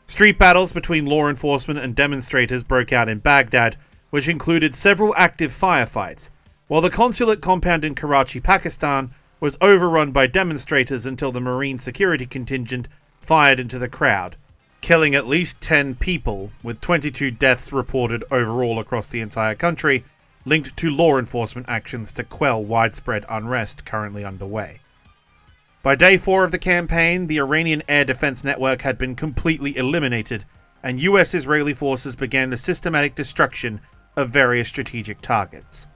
Street battles between law enforcement and demonstrators broke out in Baghdad, which included several active firefights, while the consulate compound in Karachi, Pakistan, was overrun by demonstrators until the Marine security contingent fired into the crowd, killing at least 10 people, with 22 deaths reported overall across the entire country, linked to law enforcement actions to quell widespread unrest currently underway. By day 4 of the campaign, the Iranian air defense network had been completely eliminated, and US-Israeli forces began the systematic destruction of various strategic targets.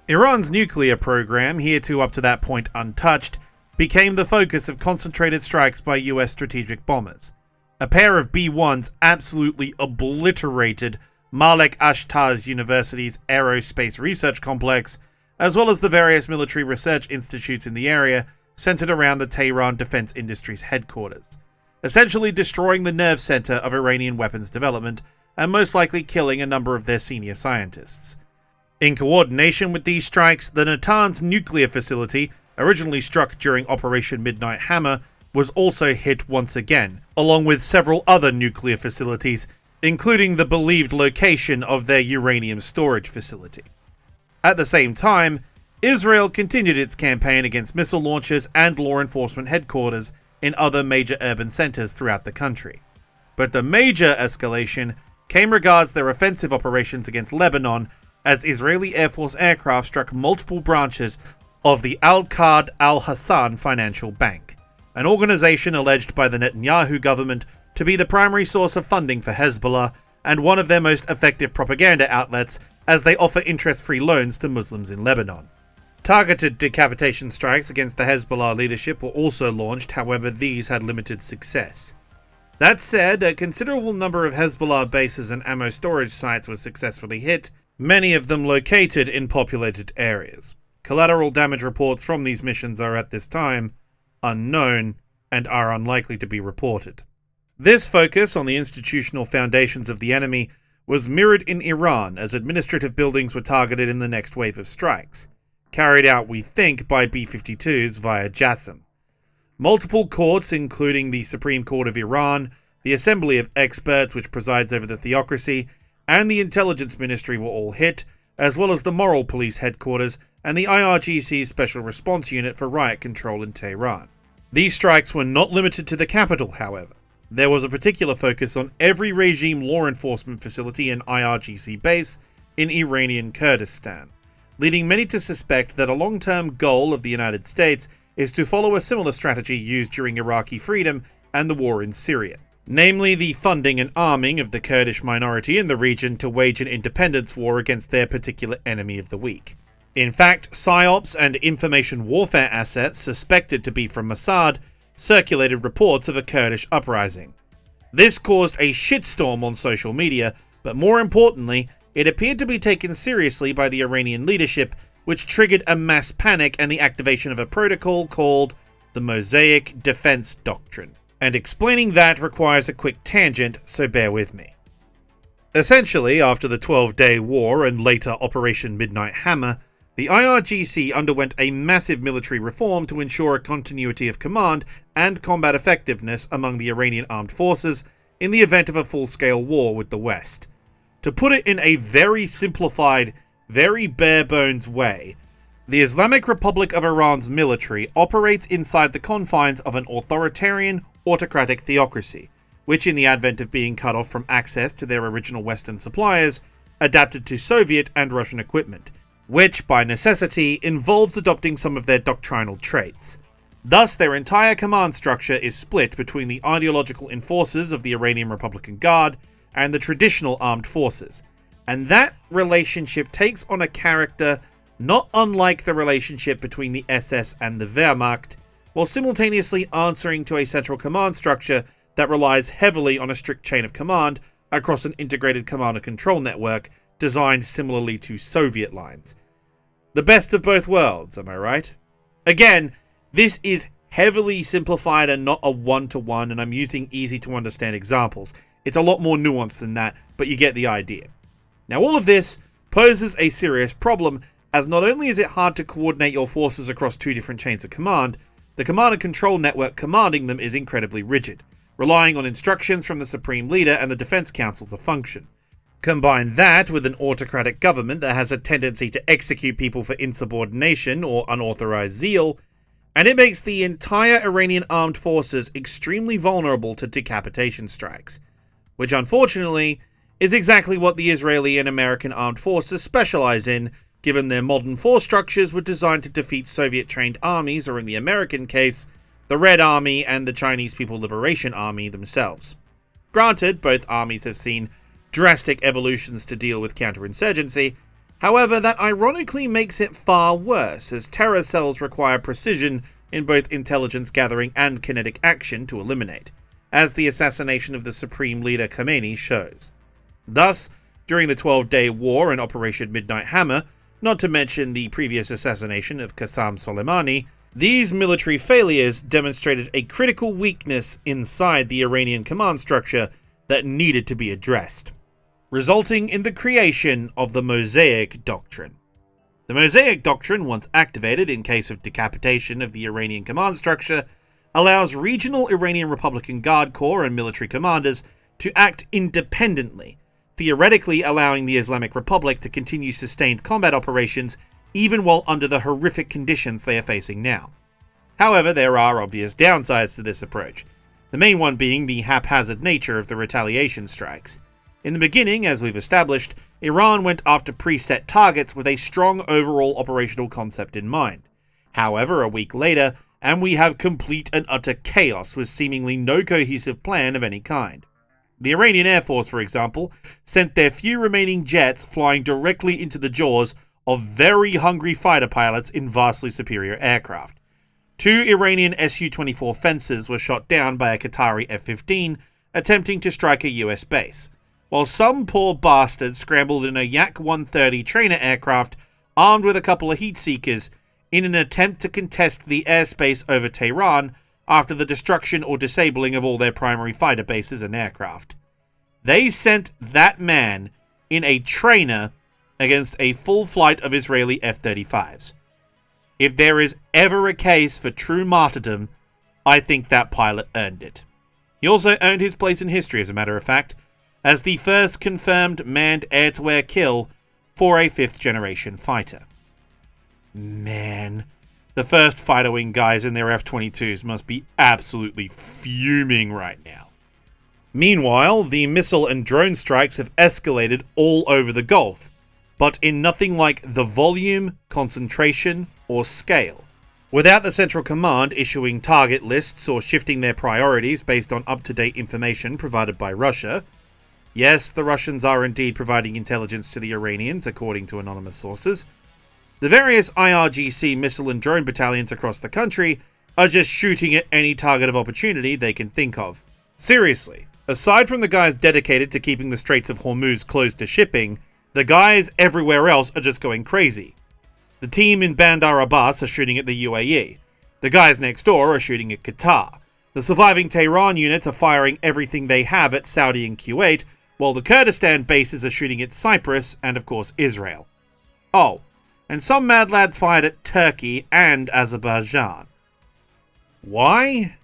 Iran's nuclear program, hereto up to that point untouched, became the focus of concentrated strikes by US strategic bombers. A pair of B-1s absolutely obliterated Malek Ashtaz University's aerospace research complex, as well as the various military research institutes in the area centered around the Tehran defense industry's headquarters, essentially destroying the nerve center of Iranian weapons development and most likely killing a number of their senior scientists. In coordination with these strikes, the Natanz nuclear facility, originally struck during Operation Midnight Hammer, was also hit once again, along with several other nuclear facilities, including the believed location of their uranium storage facility. At the same time, Israel continued its campaign against missile launchers and law enforcement headquarters in other major urban centers throughout the country. But the major escalation came regards their offensive operations against Lebanon, as Israeli Air Force aircraft struck multiple branches of the Al-Qad Al-Hassan Financial Bank, an organization alleged by the Netanyahu government to be the primary source of funding for Hezbollah and one of their most effective propaganda outlets, as they offer interest-free loans to Muslims in Lebanon. Targeted decapitation strikes against the Hezbollah leadership were also launched, however these had limited success. That said, a considerable number of Hezbollah bases and ammo storage sites were successfully hit, many of them located in populated areas. Collateral damage reports from these missions are at this time unknown and are unlikely to be reported. This focus on the institutional foundations of the enemy was mirrored in Iran, as administrative buildings were targeted in the next wave of strikes, carried out, we think, by B-52s via JASSM. Multiple courts, including the Supreme Court of Iran, the Assembly of Experts, which presides over the theocracy, and the Intelligence Ministry were all hit, as well as the Moral Police Headquarters and the IRGC's Special Response Unit for Riot Control in Tehran. These strikes were not limited to the capital, however. There was a particular focus on every regime law enforcement facility and IRGC base in Iranian Kurdistan, leading many to suspect that a long-term goal of the United States is to follow a similar strategy used during Iraqi freedom and the war in Syria, namely the funding and arming of the Kurdish minority in the region to wage an independence war against their particular enemy of the week. In fact, PSYOPs and information warfare assets suspected to be from Mossad circulated reports of a Kurdish uprising. This caused a shitstorm on social media, but more importantly, it appeared to be taken seriously by the Iranian leadership, which triggered a mass panic and the activation of a protocol called the Mosaic Doctrine. And explaining that requires a quick tangent, so bear with me. Essentially, after the 12-day war and later Operation Midnight Hammer, the IRGC underwent a massive military reform to ensure a continuity of command and combat effectiveness among the Iranian armed forces in the event of a full-scale war with the West. To put it in a very simplified, very bare-bones way, the Islamic Republic of Iran's military operates inside the confines of an authoritarian, autocratic theocracy, which, in the advent of being cut off from access to their original Western suppliers, adapted to Soviet and Russian equipment, which, by necessity, involves adopting some of their doctrinal traits. Thus, their entire command structure is split between the ideological enforcers of the Iranian Republican Guard and the traditional armed forces, and that relationship takes on a character not unlike the relationship between the SS and the Wehrmacht, while simultaneously answering to a central command structure that relies heavily on a strict chain of command across an integrated command and control network designed similarly to Soviet lines. The best of both worlds, am I right? Again, this is heavily simplified and not a one-to-one, and I'm using easy-to-understand examples. It's a lot more nuanced than that, but you get the idea. Now, all of this poses a serious problem, as not only is it hard to coordinate your forces across two different chains of command, the command and control network commanding them is incredibly rigid, relying on instructions from the Supreme Leader and the Defense Council to function. Combine that with an autocratic government that has a tendency to execute people for insubordination or unauthorized zeal, and it makes the entire Iranian armed forces extremely vulnerable to decapitation strikes, which unfortunately is exactly what the Israeli and American armed forces specialize in, given their modern force structures were designed to defeat Soviet-trained armies, or in the American case, the Red Army and the Chinese People Liberation Army themselves. Granted, both armies have seen drastic evolutions to deal with counterinsurgency. However, that ironically makes it far worse, as terror cells require precision in both intelligence gathering and kinetic action to eliminate, as the assassination of the Supreme Leader Khomeini shows. Thus, during the 12-day war and Operation Midnight Hammer, not to mention the previous assassination of Qasem Soleimani, these military failures demonstrated a critical weakness inside the Iranian command structure that needed to be addressed, resulting in the creation of the Mosaic Doctrine. The Mosaic Doctrine, once activated in case of decapitation of the Iranian command structure, allows regional Iranian Republican Guard Corps and military commanders to act independently, theoretically allowing the Islamic Republic to continue sustained combat operations even while under the horrific conditions they are facing now. However, there are obvious downsides to this approach, the main one being the haphazard nature of the retaliation strikes. In the beginning, as we've established, Iran went after preset targets with a strong overall operational concept in mind. However, a week later, and we have complete and utter chaos with seemingly no cohesive plan of any kind. The Iranian Air Force, for example, sent their few remaining jets flying directly into the jaws of very hungry fighter pilots in vastly superior aircraft. 2 Iranian Su-24 Fencers were shot down by a Qatari F-15 attempting to strike a US base, while some poor bastard scrambled in a Yak-130 trainer aircraft armed with a couple of heat seekers in an attempt to contest the airspace over Tehran after the destruction or disabling of all their primary fighter bases and aircraft. They sent that man in a trainer against a full flight of Israeli F-35s. If there is ever a case for true martyrdom, I think that pilot earned it. He also earned his place in history, as a matter of fact, as the first confirmed manned air-to-air kill for a 5th-generation fighter. Man, the first fighter wing guys in their F-22s must be absolutely fuming right now. Meanwhile, the missile and drone strikes have escalated all over the Gulf, but in nothing like the volume, concentration, or scale. Without the Central Command issuing target lists or shifting their priorities based on up-to-date information provided by Russia. Yes, the Russians are indeed providing intelligence to the Iranians, according to anonymous sources. The various IRGC missile and drone battalions across the country are just shooting at any target of opportunity they can think of. Seriously, aside from the guys dedicated to keeping the Straits of Hormuz closed to shipping, the guys everywhere else are just going crazy. The team in Bandar Abbas are shooting at the UAE. The guys next door are shooting at Qatar. The surviving Tehran units are firing everything they have at Saudi and Kuwait, while the Kurdistan bases are shooting at Cyprus and, of course, Israel. Oh, and some mad lads fired at Turkey and Azerbaijan. Why?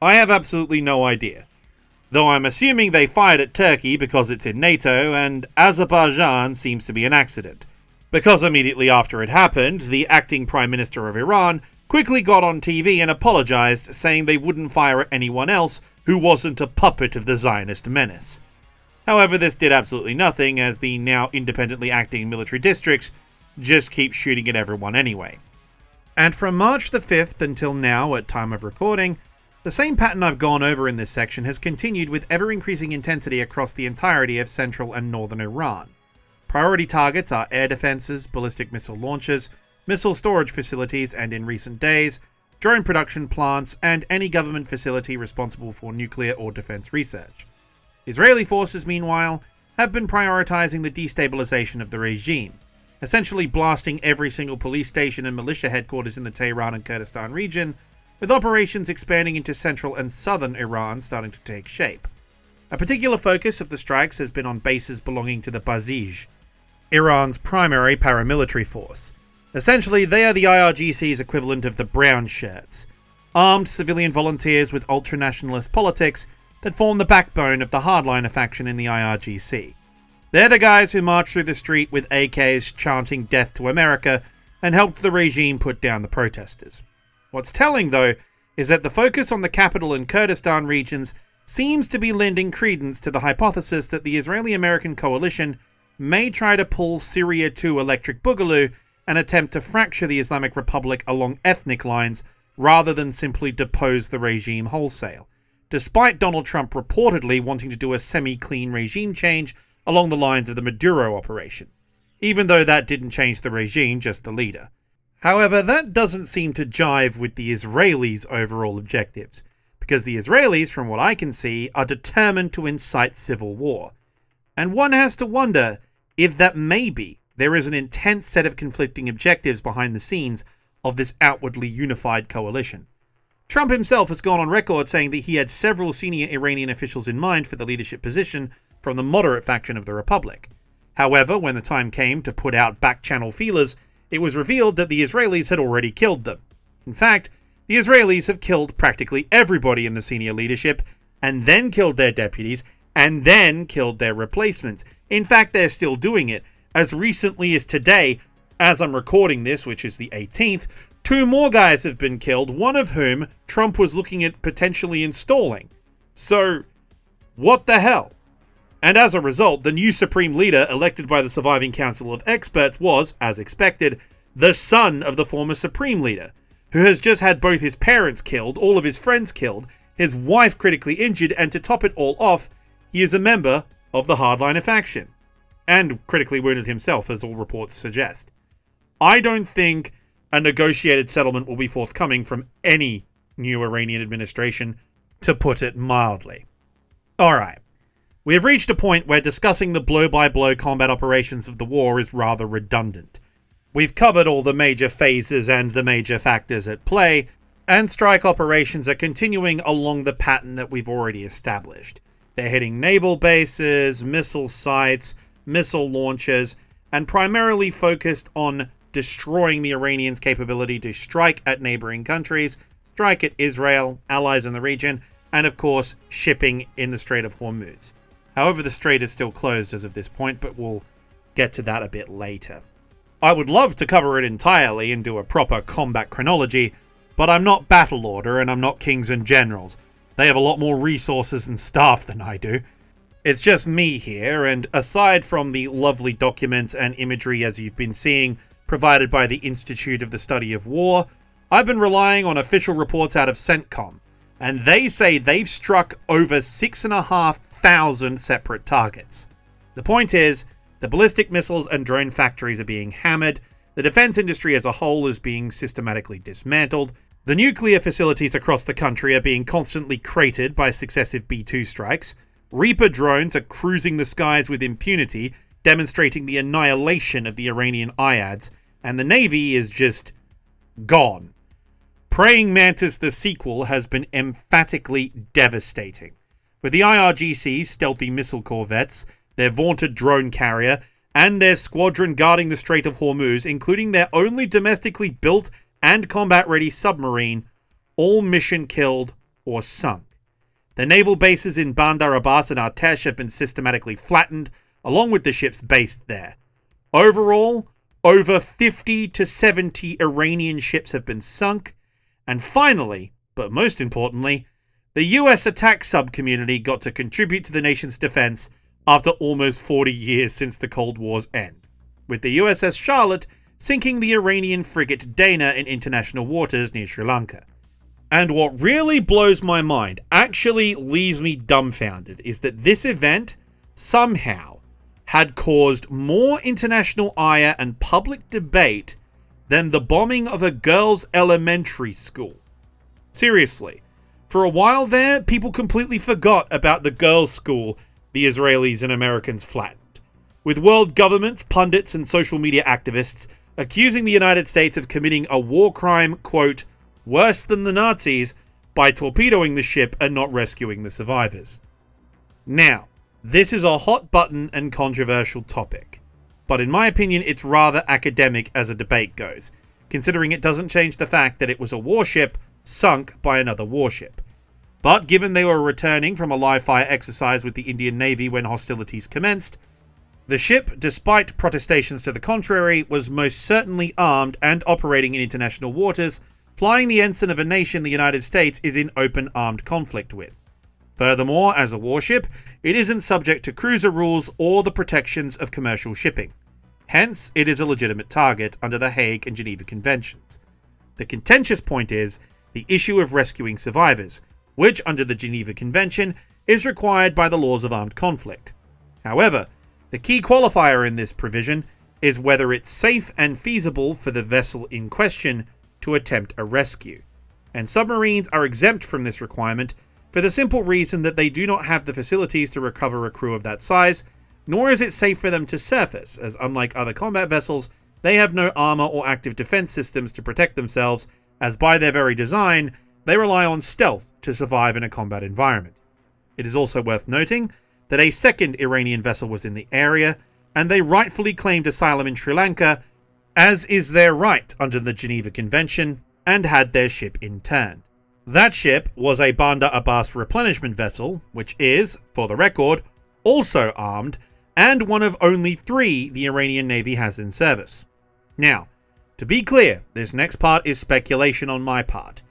I have absolutely no idea. Though I'm assuming they fired at Turkey because it's in NATO, and Azerbaijan seems to be an accident. Because immediately after it happened, the acting Prime Minister of Iran quickly got on TV and apologized, saying they wouldn't fire at anyone else who wasn't a puppet of the Zionist menace. However, this did absolutely nothing, as the now independently acting military districts just keep shooting at everyone anyway. And from March the 5th until now, at time of recording, the same pattern I've gone over in this section has continued with ever-increasing intensity across the entirety of central and northern Iran, Priority targets are air defenses, ballistic missile launchers, missile storage facilities, and in recent days, drone production plants, and any government facility responsible for nuclear or defense research. Israeli forces, meanwhile, have been prioritizing the destabilization of the regime, essentially blasting every single police station and militia headquarters in the Tehran and Kurdistan region, with operations expanding into central and southern Iran starting to take shape. A particular focus of the strikes has been on bases belonging to the Basij, Iran's primary paramilitary force. Essentially, they are the IRGC's equivalent of the brown shirts, armed civilian volunteers with ultra-nationalist politics that form the backbone of the hardliner faction in the IRGC. They're the guys who marched through the street with AKs chanting death to America and helped the regime put down the protesters. What's telling, though, is that the focus on the capital and Kurdistan regions seems to be lending credence to the hypothesis that the Israeli-American coalition may try to pull Syria 2 Electric Boogaloo and attempt to fracture the Islamic Republic along ethnic lines rather than simply depose the regime wholesale, despite Donald Trump reportedly wanting to do a semi-clean regime change along the lines of the Maduro operation, even though that didn't change the regime, just the leader. However, that doesn't seem to jive with the Israelis' overall objectives, because the Israelis, from what I can see, are determined to incite civil war. And one has to wonder if that maybe there is an intense set of conflicting objectives behind the scenes of this outwardly unified coalition. Trump himself has gone on record saying that he had several senior Iranian officials in mind for the leadership position from the moderate faction of the Republic. However, when the time came to put out back-channel feelers, it was revealed that the Israelis had already killed them. In fact, the Israelis have killed practically everybody in the senior leadership, and then killed their deputies, and then killed their replacements. In fact, they're still doing it. As recently as today, as I'm recording this, which is the 18th, 2 more guys have been killed, one of whom Trump was looking at potentially installing. So, what the hell? And as a result, the new Supreme Leader elected by the surviving Council of Experts was, as expected, the son of the former Supreme Leader, who has just had both his parents killed, all of his friends killed, his wife critically injured, and to top it all off, he is a member of the hardliner faction. And critically wounded himself, as all reports suggest. I don't think a negotiated settlement will be forthcoming from any new Iranian administration, to put it mildly. Alright, we have reached a point where discussing the blow-by-blow combat operations of the war is rather redundant. We've covered all the major phases and the major factors at play, and strike operations are continuing along the pattern that we've already established. They're hitting naval bases, missile sites, missile launchers, and primarily focused on destroying the Iranians' capability to strike at neighboring countries, strike at Israel, allies in the region, and of course, shipping in the Strait of Hormuz. However, the strait is still closed as of this point, but we'll get to that a bit later. I would love to cover it entirely and do a proper combat chronology, but I'm not Battle Order and I'm not Kings and Generals. They have a lot more resources and staff than I do. It's just me here, and aside from the lovely documents and imagery as you've been seeing provided by the Institute of the Study of War, I've been relying on official reports out of CENTCOM, and they say they've struck over 6,500 separate targets. The point is, the ballistic missiles and drone factories are being hammered, the defense industry as a whole is being systematically dismantled, the nuclear facilities across the country are being constantly cratered by successive B-2 strikes, Reaper drones are cruising the skies with impunity, demonstrating the annihilation of the Iranian IADs, and the Navy is just gone. Praying Mantis the sequel has been emphatically devastating, with the IRGC's stealthy missile corvettes, their vaunted drone carrier, and their squadron guarding the Strait of Hormuz, including their only domestically built and combat-ready submarine, all mission killed or sunk. The naval bases in Bandar Abbas and Artesh have been systematically flattened, along with the ships based there. Overall, over 50 to 70 Iranian ships have been sunk, and finally, but most importantly, the US attack sub-community got to contribute to the nation's defense after almost 40 years since the Cold War's end, with the USS Charlotte sinking the Iranian frigate Dana in international waters near Sri Lanka. And what really blows my mind, actually leaves me dumbfounded, is that this event, somehow, had caused more international ire and public debate than the bombing of a girls' elementary school. Seriously, for a while there, people completely forgot about the girls' school the Israelis and Americans flattened, with world governments, pundits, and social media activists accusing the United States of committing a war crime, quote, worse than the Nazis, by torpedoing the ship and not rescuing the survivors. Now, this is a hot button and controversial topic, but in my opinion it's rather academic as a debate goes, considering it doesn't change the fact that it was a warship sunk by another warship. But given they were returning from a live-fire exercise with the Indian Navy when hostilities commenced, the ship, despite protestations to the contrary, was most certainly armed and operating in international waters, flying the ensign of a nation the United States is in open armed conflict with. Furthermore, as a warship, it isn't subject to cruiser rules or the protections of commercial shipping. Hence, it is a legitimate target under the Hague and Geneva Conventions. The contentious point is the issue of rescuing survivors, which under the Geneva Convention is required by the laws of armed conflict. However, the key qualifier in this provision is whether it's safe and feasible for the vessel in question to attempt a rescue, and submarines are exempt from this requirement for the simple reason that they do not have the facilities to recover a crew of that size, nor is it safe for them to surface, as unlike other combat vessels, they have no armor or active defense systems to protect themselves, as by their very design, they rely on stealth to survive in a combat environment. It is also worth noting that a second Iranian vessel was in the area, and they rightfully claimed asylum in Sri Lanka, as is their right under the Geneva Convention, and had their ship interned. That ship was a Bandar Abbas replenishment vessel, which is, for the record, also armed, and one of only 3 the Iranian Navy has in service. Now, to be clear, this next part is speculation on my part,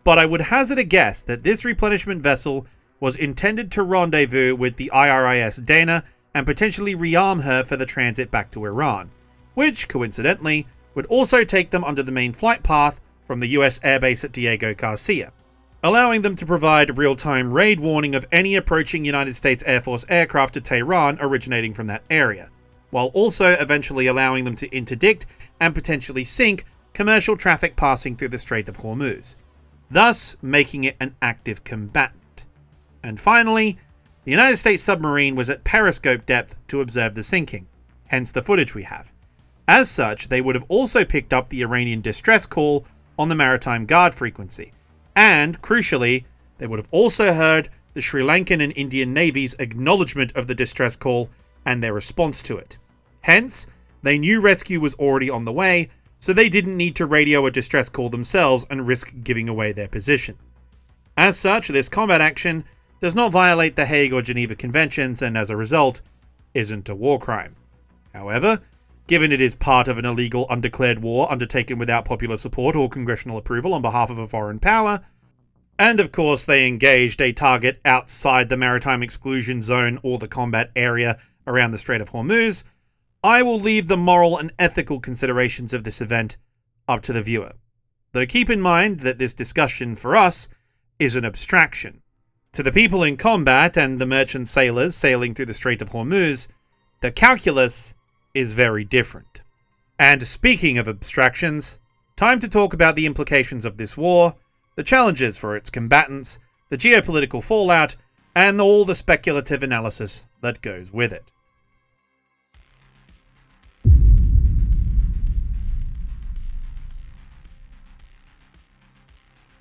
but I would hazard a guess that this replenishment vessel was intended to rendezvous with the IRIS Dana and potentially rearm her for the transit back to Iran, which, coincidentally, would also take them under the main flight path from the US airbase at Diego Garcia, allowing them to provide real-time raid warning of any approaching United States Air Force aircraft to Tehran originating from that area, while also eventually allowing them to interdict and potentially sink commercial traffic passing through the Strait of Hormuz, thus making it an active combatant. And finally, the United States submarine was at periscope depth to observe the sinking, hence the footage we have. As such, they would have also picked up the Iranian distress call on the Maritime Guard frequency, and, crucially, they would have also heard the Sri Lankan and Indian navies' acknowledgement of the distress call and their response to it. Hence, they knew rescue was already on the way, so they didn't need to radio a distress call themselves and risk giving away their position. As such, this combat action does not violate the Hague or Geneva Conventions and, as a result, isn't a war crime. However, given it is part of an illegal undeclared war undertaken without popular support or congressional approval on behalf of a foreign power, and of course they engaged a target outside the maritime exclusion zone or the combat area around the Strait of Hormuz, I will leave the moral and ethical considerations of this event up to the viewer. Though keep in mind that this discussion for us is an abstraction. To the people in combat and the merchant sailors sailing through the Strait of Hormuz, the calculus is very different. And speaking of abstractions, time to talk about the implications of this war, the challenges for its combatants, the geopolitical fallout, and all the speculative analysis that goes with it.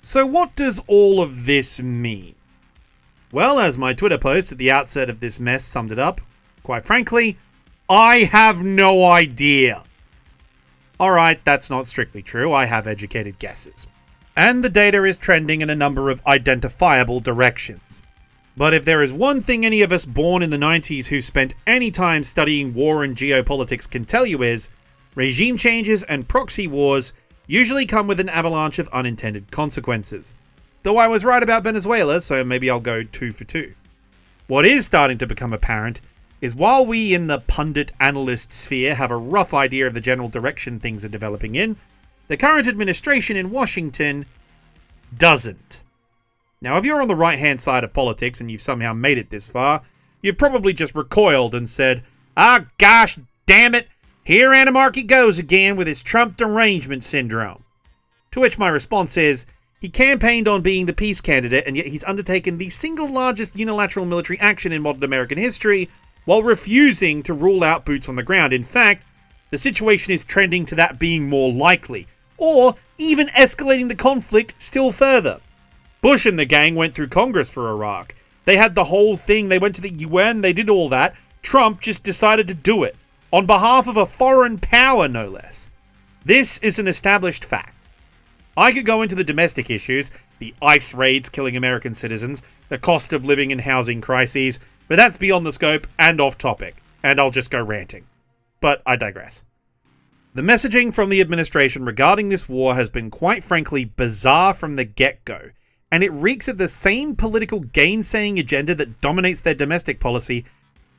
So what does all of this mean? Well, as my Twitter post at the outset of this mess summed it up, quite frankly, I have no idea. Alright, that's not strictly true, I have educated guesses. And the data is trending in a number of identifiable directions. But if there is one thing any of us born in the 90s who spent any time studying war and geopolitics can tell you is, regime changes and proxy wars usually come with an avalanche of unintended consequences. Though I was right about Venezuela, so maybe I'll go 2 for 2. What is starting to become apparent is while we in the pundit analyst sphere have a rough idea of the general direction things are developing in, the current administration in Washington doesn't. Now, if you're on the right-hand side of politics and you've somehow made it this far, you've probably just recoiled and said, Ah, gosh damn it, here Anarchy goes again with his Trump derangement syndrome. To which my response is, he campaigned on being the peace candidate, and yet he's undertaken the single largest unilateral military action in modern American history while refusing to rule out boots on the ground. In fact, the situation is trending to that being more likely, or even escalating the conflict still further. Bush and the gang went through Congress for Iraq. They had the whole thing, they went to the UN, they did all that. Trump just decided to do it, on behalf of a foreign power no less. This is an established fact. I could go into the domestic issues, the ICE raids killing American citizens, the cost of living and housing crises, but that's beyond the scope and off topic, and I'll just go ranting. But I digress. The messaging from the administration regarding this war has been quite frankly bizarre from the get-go, and it reeks of the same political gainsaying agenda that dominates their domestic policy,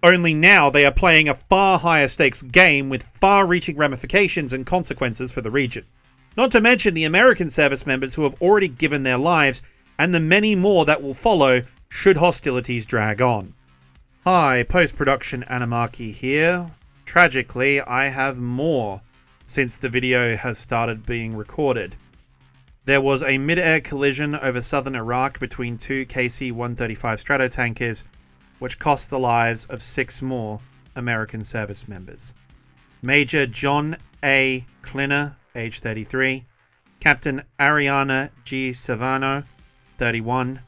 only now they are playing a far higher stakes game with far-reaching ramifications and consequences for the region. Not to mention the American service members who have already given their lives, and the many more that will follow should hostilities drag on. Hi, post-production Anarchy here. Tragically, I have more since the video has started being recorded. There was a mid-air collision over southern Iraq between two KC-135 Stratotankers, which cost the lives of 6 more American service members. Major John A. Klinner, age 33, Captain Ariana G. Savano, 31,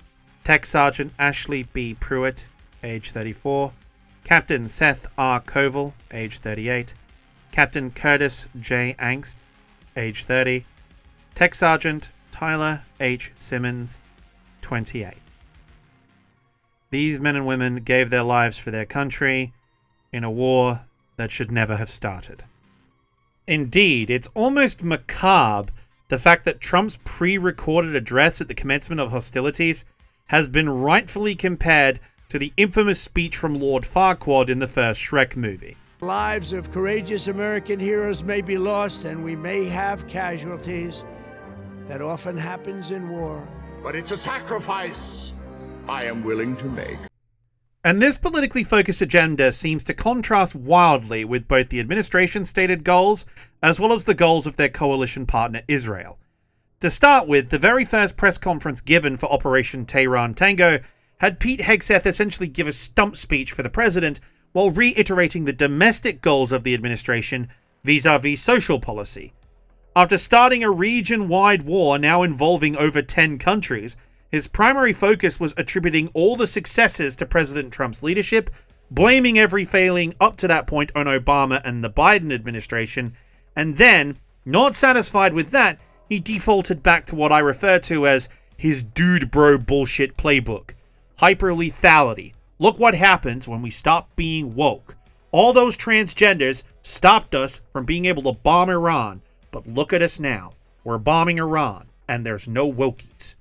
Tech Sergeant Ashley B. Pruitt, age 34, Captain Seth R. Koval, age 38, Captain Curtis J. Angst, age 30, Tech Sergeant Tyler H. Simmons, 28. These men and women gave their lives for their country in a war that should never have started. Indeed, it's almost macabre the fact that Trump's pre-recorded address at the commencement of hostilities has been rightfully compared to the infamous speech from Lord Farquaad in the first Shrek movie. Lives of courageous American heroes may be lost and we may have casualties. That often happens in war. But it's a sacrifice I am willing to make. And this politically focused agenda seems to contrast wildly with both the administration's stated goals as well as the goals of their coalition partner Israel. To start with, the very first press conference given for Operation Tehran Tango had Pete Hegseth essentially give a stump speech for the president while reiterating the domestic goals of the administration vis-a-vis social policy. After starting a region-wide war now involving over 10 countries, his primary focus was attributing all the successes to President Trump's leadership, blaming every failing up to that point on Obama and the Biden administration, and then, not satisfied with that, he defaulted back to what I refer to as his dude bro bullshit playbook. Hyperlethality. Look what happens when we stop being woke. All those transgenders stopped us from being able to bomb Iran, but look at us now. We're bombing Iran, and there's no wokies.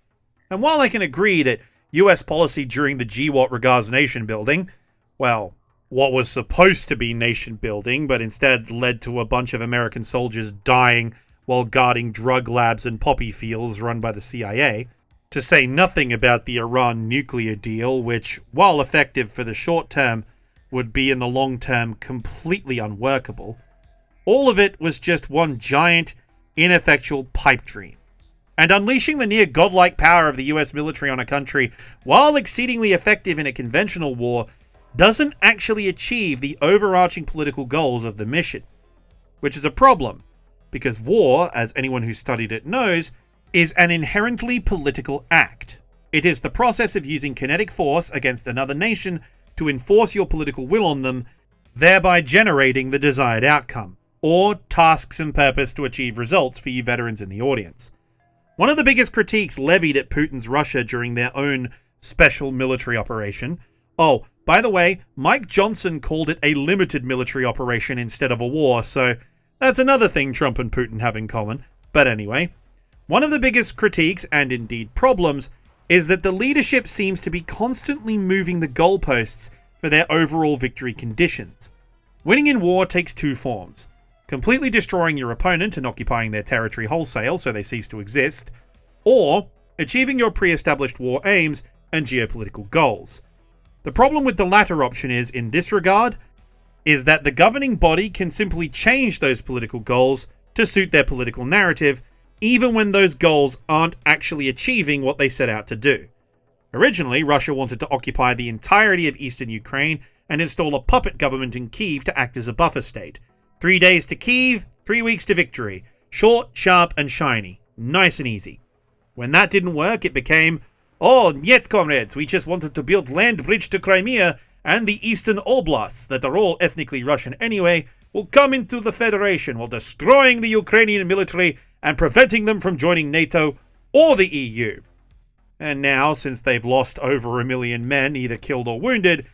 And while I can agree that US policy during the GWOT regards nation building, well, what was supposed to be nation building, but instead led to a bunch of American soldiers dying while guarding drug labs and poppy fields run by the CIA, to say nothing about the Iran nuclear deal, which, while effective for the short term, would be in the long term completely unworkable, all of it was just one giant, ineffectual pipe dream. And unleashing the near godlike power of the US military on a country, while exceedingly effective in a conventional war, doesn't actually achieve the overarching political goals of the mission. Which is a problem, because war, as anyone who studied it knows, is an inherently political act. It is the process of using kinetic force against another nation to enforce your political will on them, thereby generating the desired outcome, or tasks and purpose to achieve results for you veterans in the audience. One of the biggest critiques levied at Putin's Russia during their own special military operation. Oh, by the way, Mike Johnson called it a limited military operation instead of a war, so that's another thing Trump and Putin have in common. But anyway, one of the biggest critiques, and indeed problems, is that the leadership seems to be constantly moving the goalposts for their overall victory conditions. Winning in war takes two forms. Completely destroying your opponent and occupying their territory wholesale so they cease to exist, or achieving your pre-established war aims and geopolitical goals. The problem with the latter option is, in this regard, is that the governing body can simply change those political goals to suit their political narrative, even when those goals aren't actually achieving what they set out to do. Originally, Russia wanted to occupy the entirety of eastern Ukraine and install a puppet government in Kyiv to act as a buffer state. 3 days to Kyiv, 3 weeks to victory. Short, sharp, and shiny. Nice and easy. When that didn't work, it became, "Oh, niet, comrades, we just wanted to build land bridge to Crimea, and the eastern oblasts, that are all ethnically Russian anyway, will come into the Federation while destroying the Ukrainian military and preventing them from joining NATO or the EU." And now, since they've lost over 1 million men, either killed or wounded,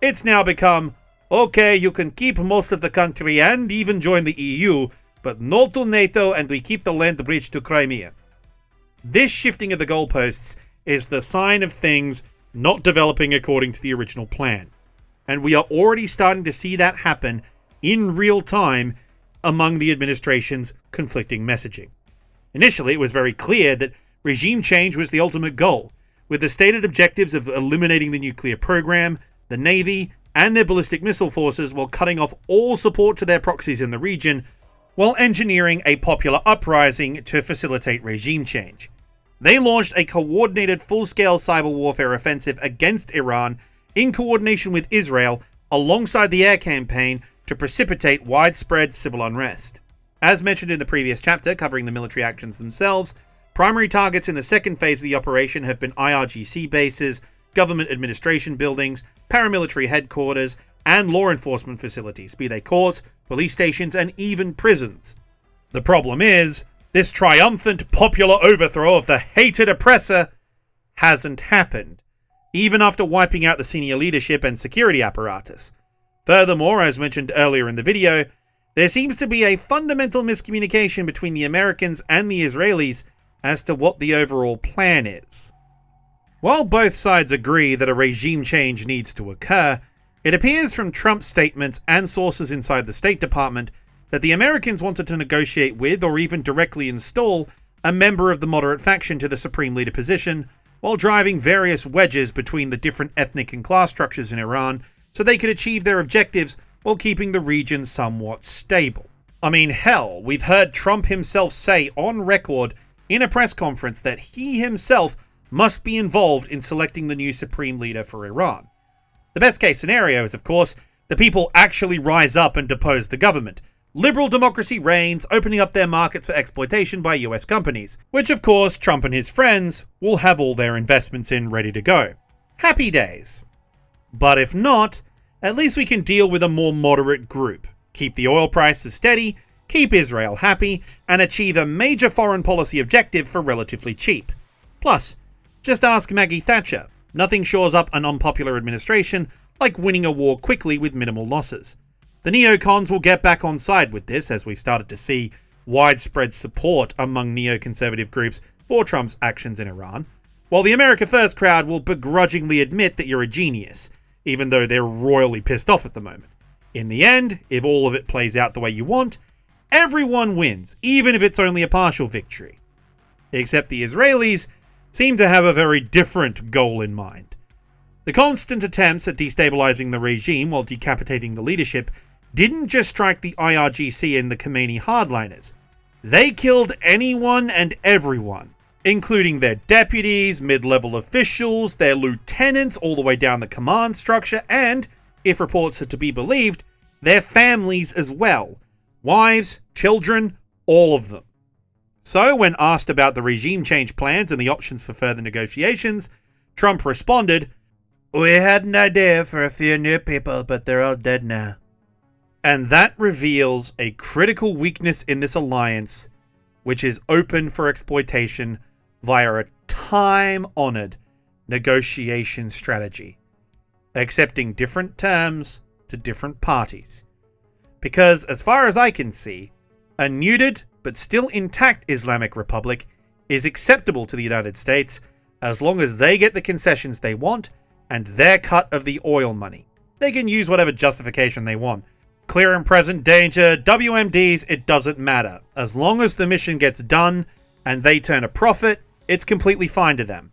it's now become, "Okay, you can keep most of the country and even join the EU, but not to NATO, and we keep the land bridge to Crimea." This shifting of the goalposts is the sign of things not developing according to the original plan. And we are already starting to see that happen in real time among the administration's conflicting messaging. Initially, it was very clear that regime change was the ultimate goal, with the stated objectives of eliminating the nuclear program, the Navy, and their ballistic missile forces while cutting off all support to their proxies in the region, while engineering a popular uprising to facilitate regime change. They launched a coordinated full-scale cyber warfare offensive against Iran in coordination with Israel alongside the air campaign to precipitate widespread civil unrest. As mentioned in the previous chapter covering the military actions themselves, primary targets in the second phase of the operation have been IRGC bases, government administration buildings, paramilitary headquarters, and law enforcement facilities, be they courts, police stations, and even prisons. The problem is, this triumphant popular overthrow of the hated oppressor hasn't happened, even after wiping out the senior leadership and security apparatus. Furthermore, as mentioned earlier in the video, there seems to be a fundamental miscommunication between the Americans and the Israelis as to what the overall plan is. While both sides agree that a regime change needs to occur, it appears from Trump's statements and sources inside the State Department that the Americans wanted to negotiate with or even directly install a member of the moderate faction to the Supreme Leader position, while driving various wedges between the different ethnic and class structures in Iran so they could achieve their objectives while keeping the region somewhat stable. I mean, hell, we've heard Trump himself say on record in a press conference that he himself must be involved in selecting the new Supreme Leader for Iran. The best case scenario is, of course, the people actually rise up and depose the government. Liberal democracy reigns, opening up their markets for exploitation by US companies, which of course Trump and his friends will have all their investments in ready to go. Happy days. But if not, at least we can deal with a more moderate group, keep the oil prices steady, keep Israel happy, and achieve a major foreign policy objective for relatively cheap. Plus, just ask Maggie Thatcher. Nothing shores up an unpopular administration like winning a war quickly with minimal losses. The neocons will get back on side with this, as we've started to see widespread support among neoconservative groups for Trump's actions in Iran, while the America First crowd will begrudgingly admit that you're a genius, even though they're royally pissed off at the moment. In the end, if all of it plays out the way you want, everyone wins, even if it's only a partial victory. Except the Israelis seem to have a very different goal in mind. The constant attempts at destabilizing the regime while decapitating the leadership didn't just strike the IRGC and the Khomeini hardliners. They killed anyone and everyone, including their deputies, mid-level officials, their lieutenants, all the way down the command structure, and, if reports are to be believed, their families as well. Wives, children, all of them. So, when asked about the regime change plans and the options for further negotiations, Trump responded, "We had an idea for a few new people, but they're all dead now." And that reveals a critical weakness in this alliance, which is open for exploitation via a time-honored negotiation strategy, accepting different terms to different parties. Because, as far as I can see, a neutered but still intact Islamic Republic is acceptable to the United States as long as they get the concessions they want and their cut of the oil money. They can use whatever justification they want. Clear and present danger, WMDs, it doesn't matter. As long as the mission gets done and they turn a profit, it's completely fine to them.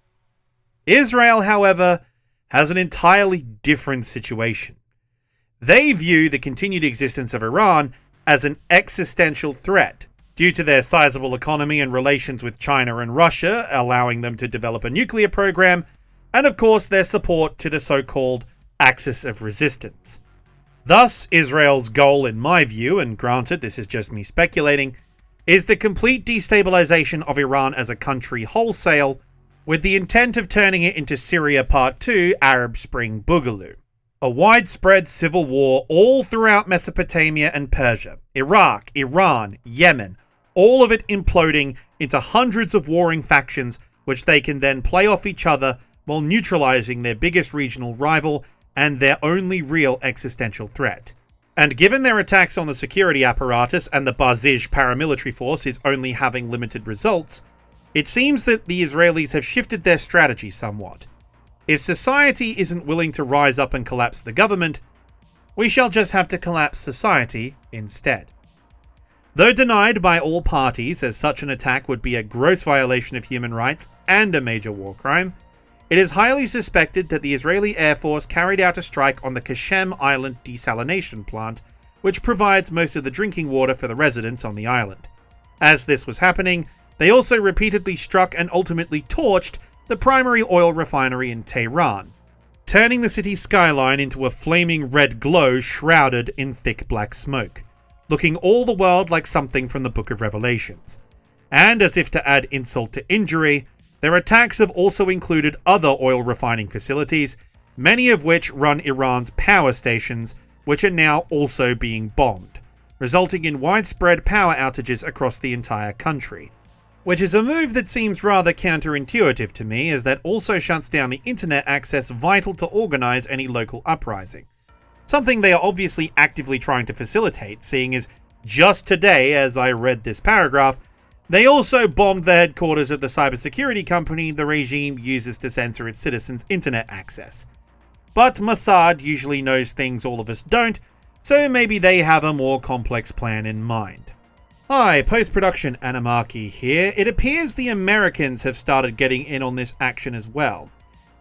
Israel, however, has an entirely different situation. They view the continued existence of Iran as an existential threat due to their sizable economy and relations with China and Russia, allowing them to develop a nuclear program, and of course their support to the so-called axis of resistance. Thus, Israel's goal, in my view, and granted this is just me speculating, is the complete destabilization of Iran as a country wholesale, with the intent of turning it into Syria Part 2 Arab Spring Boogaloo. A widespread civil war all throughout Mesopotamia and Persia, Iraq, Iran, Yemen, all of it imploding into hundreds of warring factions which they can then play off each other while neutralizing their biggest regional rival and their only real existential threat. And given their attacks on the security apparatus and the Basij paramilitary force is only having limited results, it seems that the Israelis have shifted their strategy somewhat. If society isn't willing to rise up and collapse the government, we shall just have to collapse society instead. Though denied by all parties, as such an attack would be a gross violation of human rights and a major war crime, it is highly suspected that the Israeli Air Force carried out a strike on the Kashem Island desalination plant, which provides most of the drinking water for the residents on the island. As this was happening, they also repeatedly struck and ultimately torched the primary oil refinery in Tehran, turning the city's skyline into a flaming red glow shrouded in thick black smoke, looking all the world like something from the Book of Revelations. And as if to add insult to injury, their attacks have also included other oil refining facilities, many of which run Iran's power stations, which are now also being bombed, resulting in widespread power outages across the entire country. Which is a move that seems rather counterintuitive to me, as that also shuts down the internet access vital to organize any local uprising. Something they are obviously actively trying to facilitate, seeing as just today, as I read this paragraph, they also bombed the headquarters of the cybersecurity company the regime uses to censor its citizens' internet access. But Mossad usually knows things all of us don't, so maybe they have a more complex plan in mind. Hi, post-production Animarchy here. It appears the Americans have started getting in on this action as well,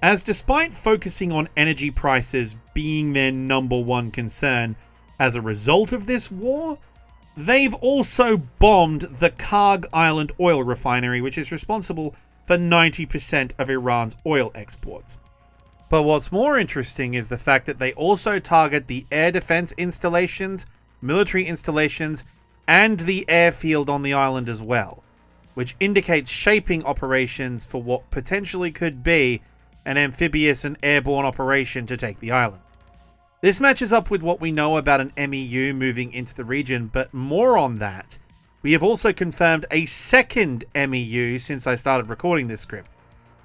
as despite focusing on energy prices being their number one concern as a result of this war, they've also bombed the Karg Island oil refinery, which is responsible for 90% of Iran's oil exports. But what's more interesting is the fact that they also target the air defense installations, military installations, and the airfield on the island as well, which indicates shaping operations for what potentially could be an amphibious and airborne operation to take the island. This matches up with what we know about an MEU moving into the region, but more on that. We have also confirmed a second MEU since I started recording this script.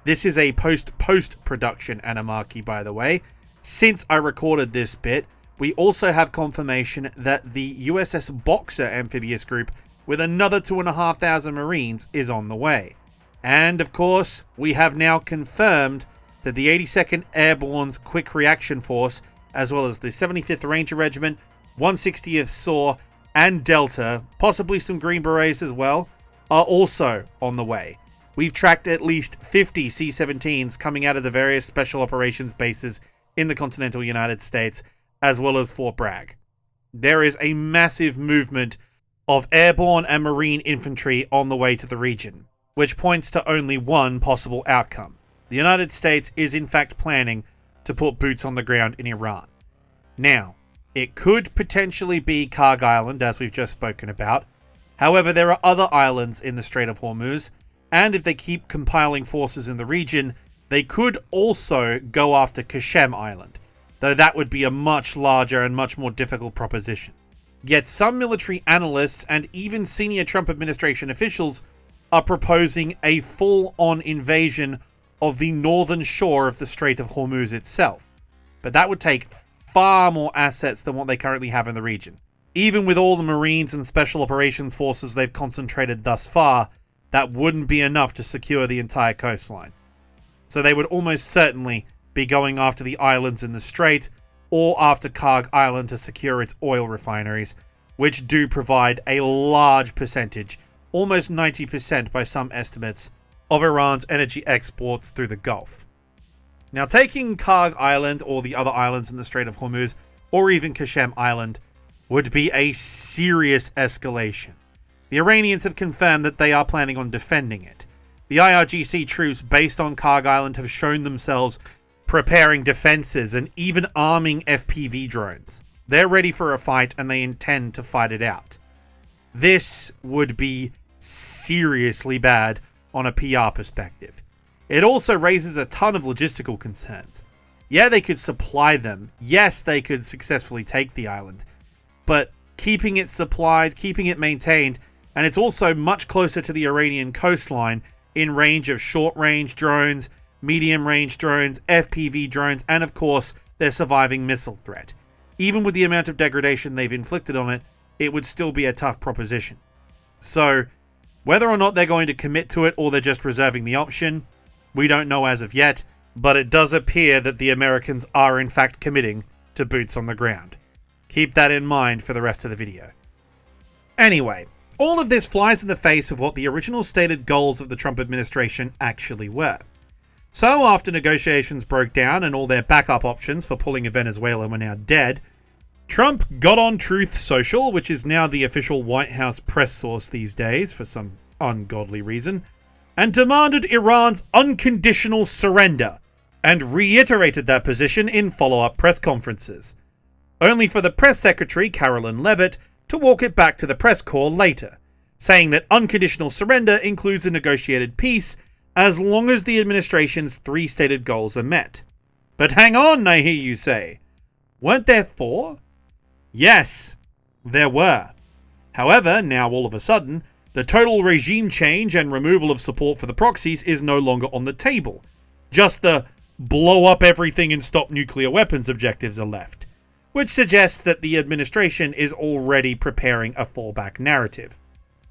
This is a post-production Animarchy, by the way. Since I recorded this bit, we also have confirmation that the USS Boxer amphibious group with another 2,500 Marines is on the way. And of course, we have now confirmed that the 82nd Airborne's Quick Reaction Force, as well as the 75th Ranger Regiment, 160th SAW, and Delta, possibly some Green Berets as well, are also on the way. We've tracked at least 50 C-17s coming out of the various special operations bases in the continental United States, as well as Fort Bragg. There is a massive movement of airborne and marine infantry on the way to the region, which points to only one possible outcome. The United States is in fact planning to put boots on the ground in Iran. Now, it could potentially be Karg Island, as we've just spoken about. However, there are other islands in the Strait of Hormuz, and if they keep compiling forces in the region, they could also go after Kashem Island, though that would be a much larger and much more difficult proposition. Yet some military analysts and even senior Trump administration officials are proposing a full-on invasion of the northern shore of the Strait of Hormuz itself. But that would take far more assets than what they currently have in the region. Even with all the Marines and Special Operations Forces they've concentrated thus far, that wouldn't be enough to secure the entire coastline. So they would almost certainly be going after the islands in the strait, or after Karg Island to secure its oil refineries, which do provide a large percentage, almost 90% by some estimates, of Iran's energy exports through the Gulf. Now, taking Karg Island or the other islands in the Strait of Hormuz or even Qasem Island, would be a serious escalation. The Iranians have confirmed that they are planning on defending it. The IRGC troops based on Karg Island have shown themselves preparing defenses and even arming FPV drones. They're ready for a fight and they intend to fight it out. This would be seriously bad on a PR perspective. It also raises a ton of logistical concerns. Yeah, they could supply them. Yes, they could successfully take the island. But keeping it supplied, keeping it maintained, and it's also much closer to the Iranian coastline in range of short-range drones, medium-range drones, FPV drones, and of course, their surviving missile threat. Even with the amount of degradation they've inflicted on it, it would still be a tough proposition. So, whether or not they're going to commit to it or they're just reserving the option, we don't know as of yet, but it does appear that the Americans are in fact committing to boots on the ground. Keep that in mind for the rest of the video. Anyway, all of this flies in the face of what the original stated goals of the Trump administration actually were. So after negotiations broke down and all their backup options for pulling a Venezuela were now dead, Trump got on Truth Social, which is now the official White House press source these days for some ungodly reason, and demanded Iran's unconditional surrender, and reiterated that position in follow-up press conferences, only for the press secretary, Carolyn Levitt, to walk it back to the press corps later, saying that unconditional surrender includes a negotiated peace as long as the administration's three stated goals are met. But hang on, I hear you say. Weren't there four? Yes, there were. However, now all of a sudden, the total regime change and removal of support for the proxies is no longer on the table. Just the blow up everything and stop nuclear weapons objectives are left, which suggests that the administration is already preparing a fallback narrative.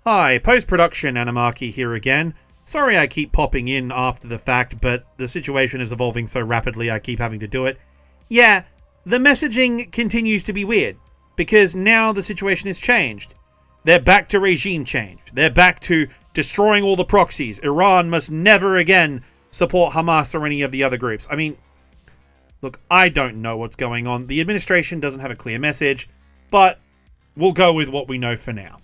Hi, post-production Anarchy here again. Sorry I keep popping in after the fact, but the situation is evolving so rapidly I keep having to do it. Yeah, the messaging continues to be weird, because now the situation has changed. They're back to regime change. They're back to destroying all the proxies. Iran must never again support Hamas or any of the other groups. I mean, look, I don't know what's going on. The administration doesn't have a clear message, but we'll go with what we know for now.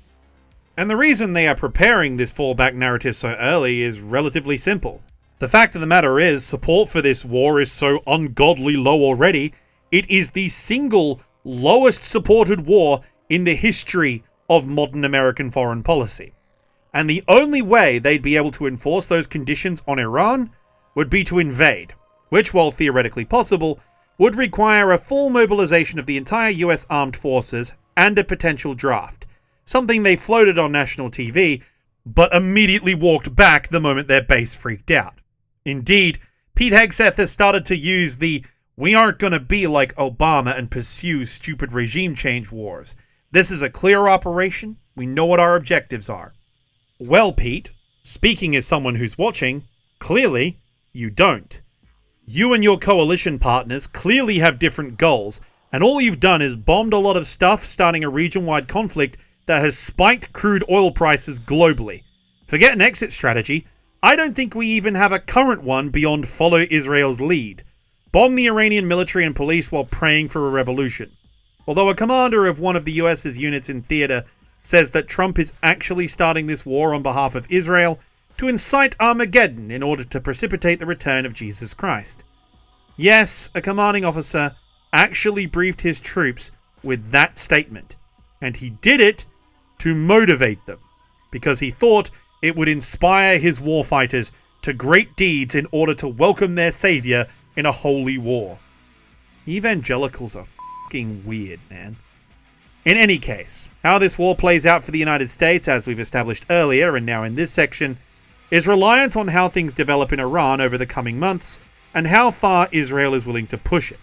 And the reason they are preparing this fallback narrative so early is relatively simple. The fact of the matter is, support for this war is so ungodly low already, it is the single lowest supported war in the history of modern American foreign policy. And the only way they'd be able to enforce those conditions on Iran would be to invade, which, while theoretically possible, would require a full mobilization of the entire US armed forces and a potential draft. Something they floated on national TV, but immediately walked back the moment their base freaked out. Indeed, Pete Hegseth has started to use the "we aren't going to be like Obama and pursue stupid regime change wars. This is a clear operation. We know what our objectives are." Well, Pete, speaking as someone who's watching, clearly you don't. You and your coalition partners clearly have different goals, and all you've done is bombed a lot of stuff, starting a region-wide conflict that has spiked crude oil prices globally. Forget an exit strategy. I don't think we even have a current one beyond follow Israel's lead. Bomb the Iranian military and police while praying for a revolution. Although a commander of one of the US's units in theater says that Trump is actually starting this war on behalf of Israel to incite Armageddon in order to precipitate the return of Jesus Christ. Yes, a commanding officer actually briefed his troops with that statement, and he did it to motivate them, because he thought it would inspire his warfighters to great deeds in order to welcome their savior in a holy war. Evangelicals are fucking weird, man. In any case, how this war plays out for the United States, as we've established earlier and now in this section, is reliant on how things develop in Iran over the coming months and how far Israel is willing to push it.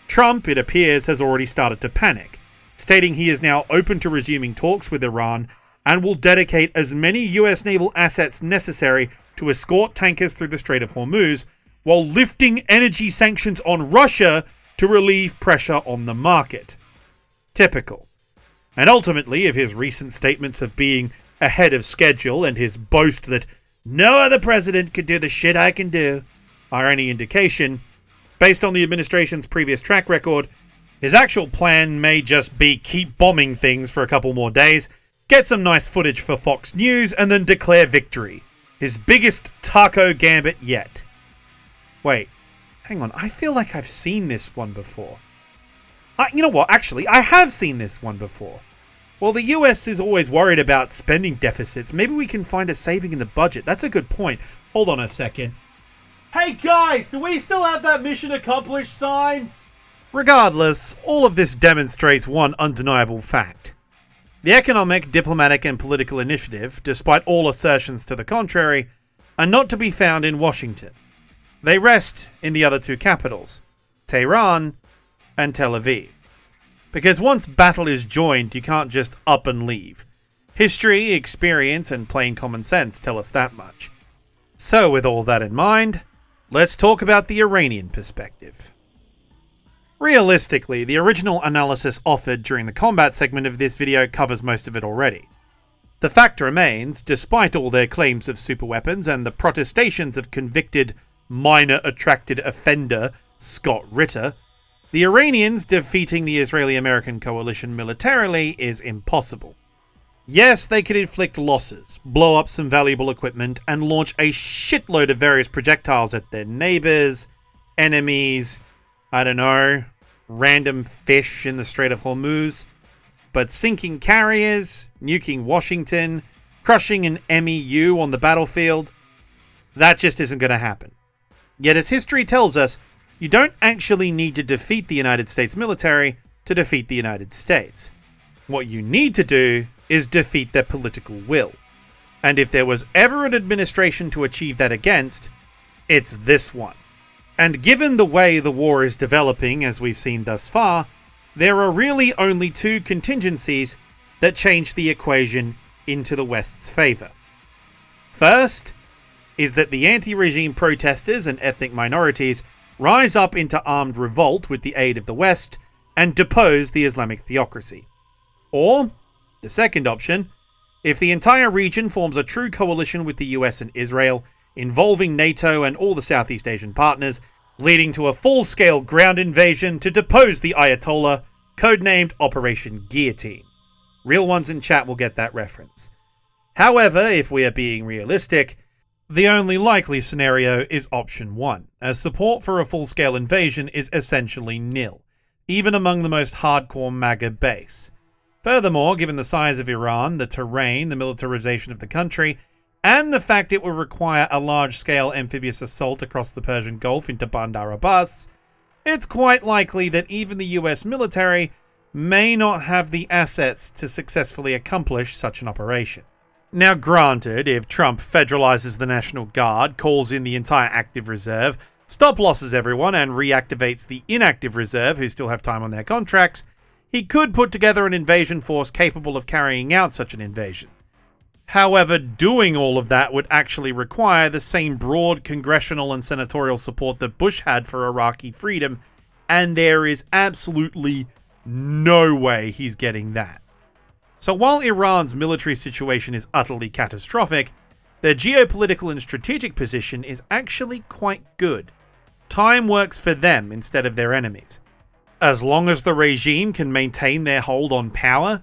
Trump, it appears, has already started to panic, stating he is now open to resuming talks with Iran and will dedicate as many US naval assets necessary to escort tankers through the Strait of Hormuz, while lifting energy sanctions on Russia to relieve pressure on the market. Typical. And ultimately, if his recent statements of being ahead of schedule and his boast that no other president could do the shit I can do are any indication, based on the administration's previous track record, His actual plan may just be keep bombing things for a couple more days, get some nice footage for Fox News, and then declare victory. His biggest taco gambit yet. Wait, hang on, I feel like I've seen this one before. You know what, actually, I have seen this one before. Well, the US is always worried about spending deficits. Maybe we can find a saving in the budget. That's a good point. Hold on a second. Hey guys, do we still have that mission accomplished sign? Regardless, all of this demonstrates one undeniable fact. The economic, diplomatic, and political initiative, despite all assertions to the contrary, are not to be found in Washington. They rest in the other two capitals, Tehran and Tel Aviv. Because once battle is joined, you can't just up and leave. History, experience, and plain common sense tell us that much. So with all that in mind, let's talk about the Iranian perspective. Realistically, the original analysis offered during the combat segment of this video covers most of it already. The fact remains, despite all their claims of superweapons and the protestations of convicted minor attracted offender Scott Ritter, the Iranians defeating the Israeli-American coalition militarily is impossible. Yes, they could inflict losses, blow up some valuable equipment, and launch a shitload of various projectiles at their neighbors, enemies, random fish in the Strait of Hormuz, but sinking carriers, nuking Washington, crushing an MEU on the battlefield, that just isn't going to happen. Yet as history tells us, you don't actually need to defeat the United States military to defeat the United States. What you need to do is defeat their political will. And if there was ever an administration to achieve that against, it's this one. And given the way the war is developing, as we've seen thus far, there are really only two contingencies that change the equation into the West's favour. First is that the anti-regime protesters and ethnic minorities rise up into armed revolt with the aid of the West and depose the Islamic theocracy. Or, the second option, if the entire region forms a true coalition with the US and Israel, involving NATO and all the Southeast Asian partners, leading to a full-scale ground invasion to depose the Ayatollah, codenamed Operation Guillotine. Real ones in chat will get that reference. However, if we are being realistic, the only likely scenario is option 1, as support for a full-scale invasion is essentially nil, even among the most hardcore MAGA base. Furthermore, given the size of Iran, the terrain, the militarization of the country, and the fact it will require a large-scale amphibious assault across the Persian Gulf into Bandar Abbas, it's quite likely that even the US military may not have the assets to successfully accomplish such an operation. Now granted, if Trump federalizes the National Guard, calls in the entire active reserve, stop-losses everyone, and reactivates the inactive reserve who still have time on their contracts, he could put together an invasion force capable of carrying out such an invasion. However, doing all of that would actually require the same broad congressional and senatorial support that Bush had for Iraqi freedom, and there is absolutely no way he's getting that. So while Iran's military situation is utterly catastrophic, their geopolitical and strategic position is actually quite good. Time works for them instead of their enemies. As long as the regime can maintain their hold on power,